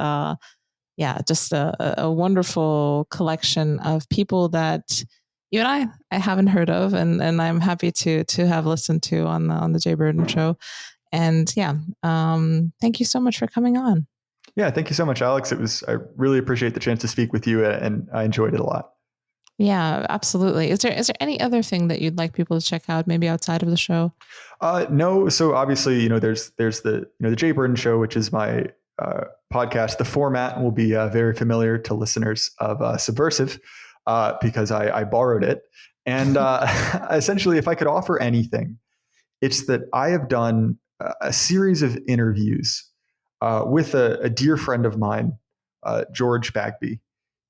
just a wonderful collection of people that you and I haven't heard of, and I'm happy to have listened to on the Jay Burden Show. And thank you so much for coming on. Yeah, thank you so much, Alex. I really appreciate the chance to speak with you, and I enjoyed it a lot. Yeah, absolutely. Is there any other thing that you'd like people to check out, maybe outside of the show? No. So obviously, there's the Jay Burden Show, which is my podcast. The format will be very familiar to listeners of Subversive because I borrowed it. And essentially, if I could offer anything, it's that I have done a series of interviews with a dear friend of mine, George Bagby.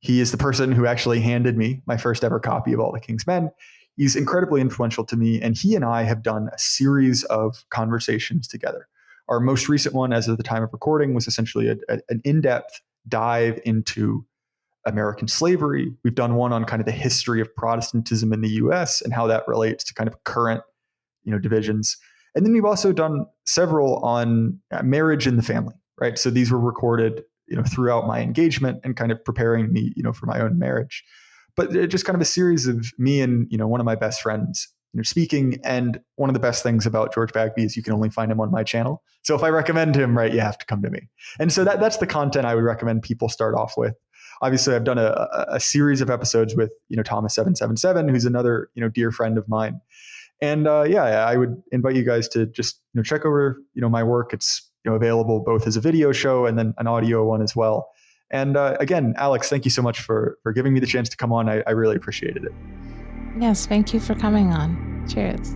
He is the person who actually handed me my first ever copy of All the King's Men. He's incredibly influential to me, and he and I have done a series of conversations together. Our most recent one, as of the time of recording, was essentially an in-depth dive into American slavery. We've done one on kind of the history of Protestantism in the US and how that relates to kind of current, divisions. And then we've also done several on marriage and the family, right? So these were recorded, throughout my engagement and kind of preparing me, for my own marriage. But just kind of a series of me and, one of my best friends, speaking. And one of the best things about George Bagby is you can only find him on my channel. So if I recommend him, right, you have to come to me. And so that's the content I would recommend people start off with. Obviously, I've done a series of episodes with, Thomas777, who's another, dear friend of mine. And I would invite you guys to just check over my work. It's available both as a video show and then an audio one as well. And again, Alex, thank you so much for giving me the chance to come on. I really appreciated it. Yes, thank you for coming on. Cheers.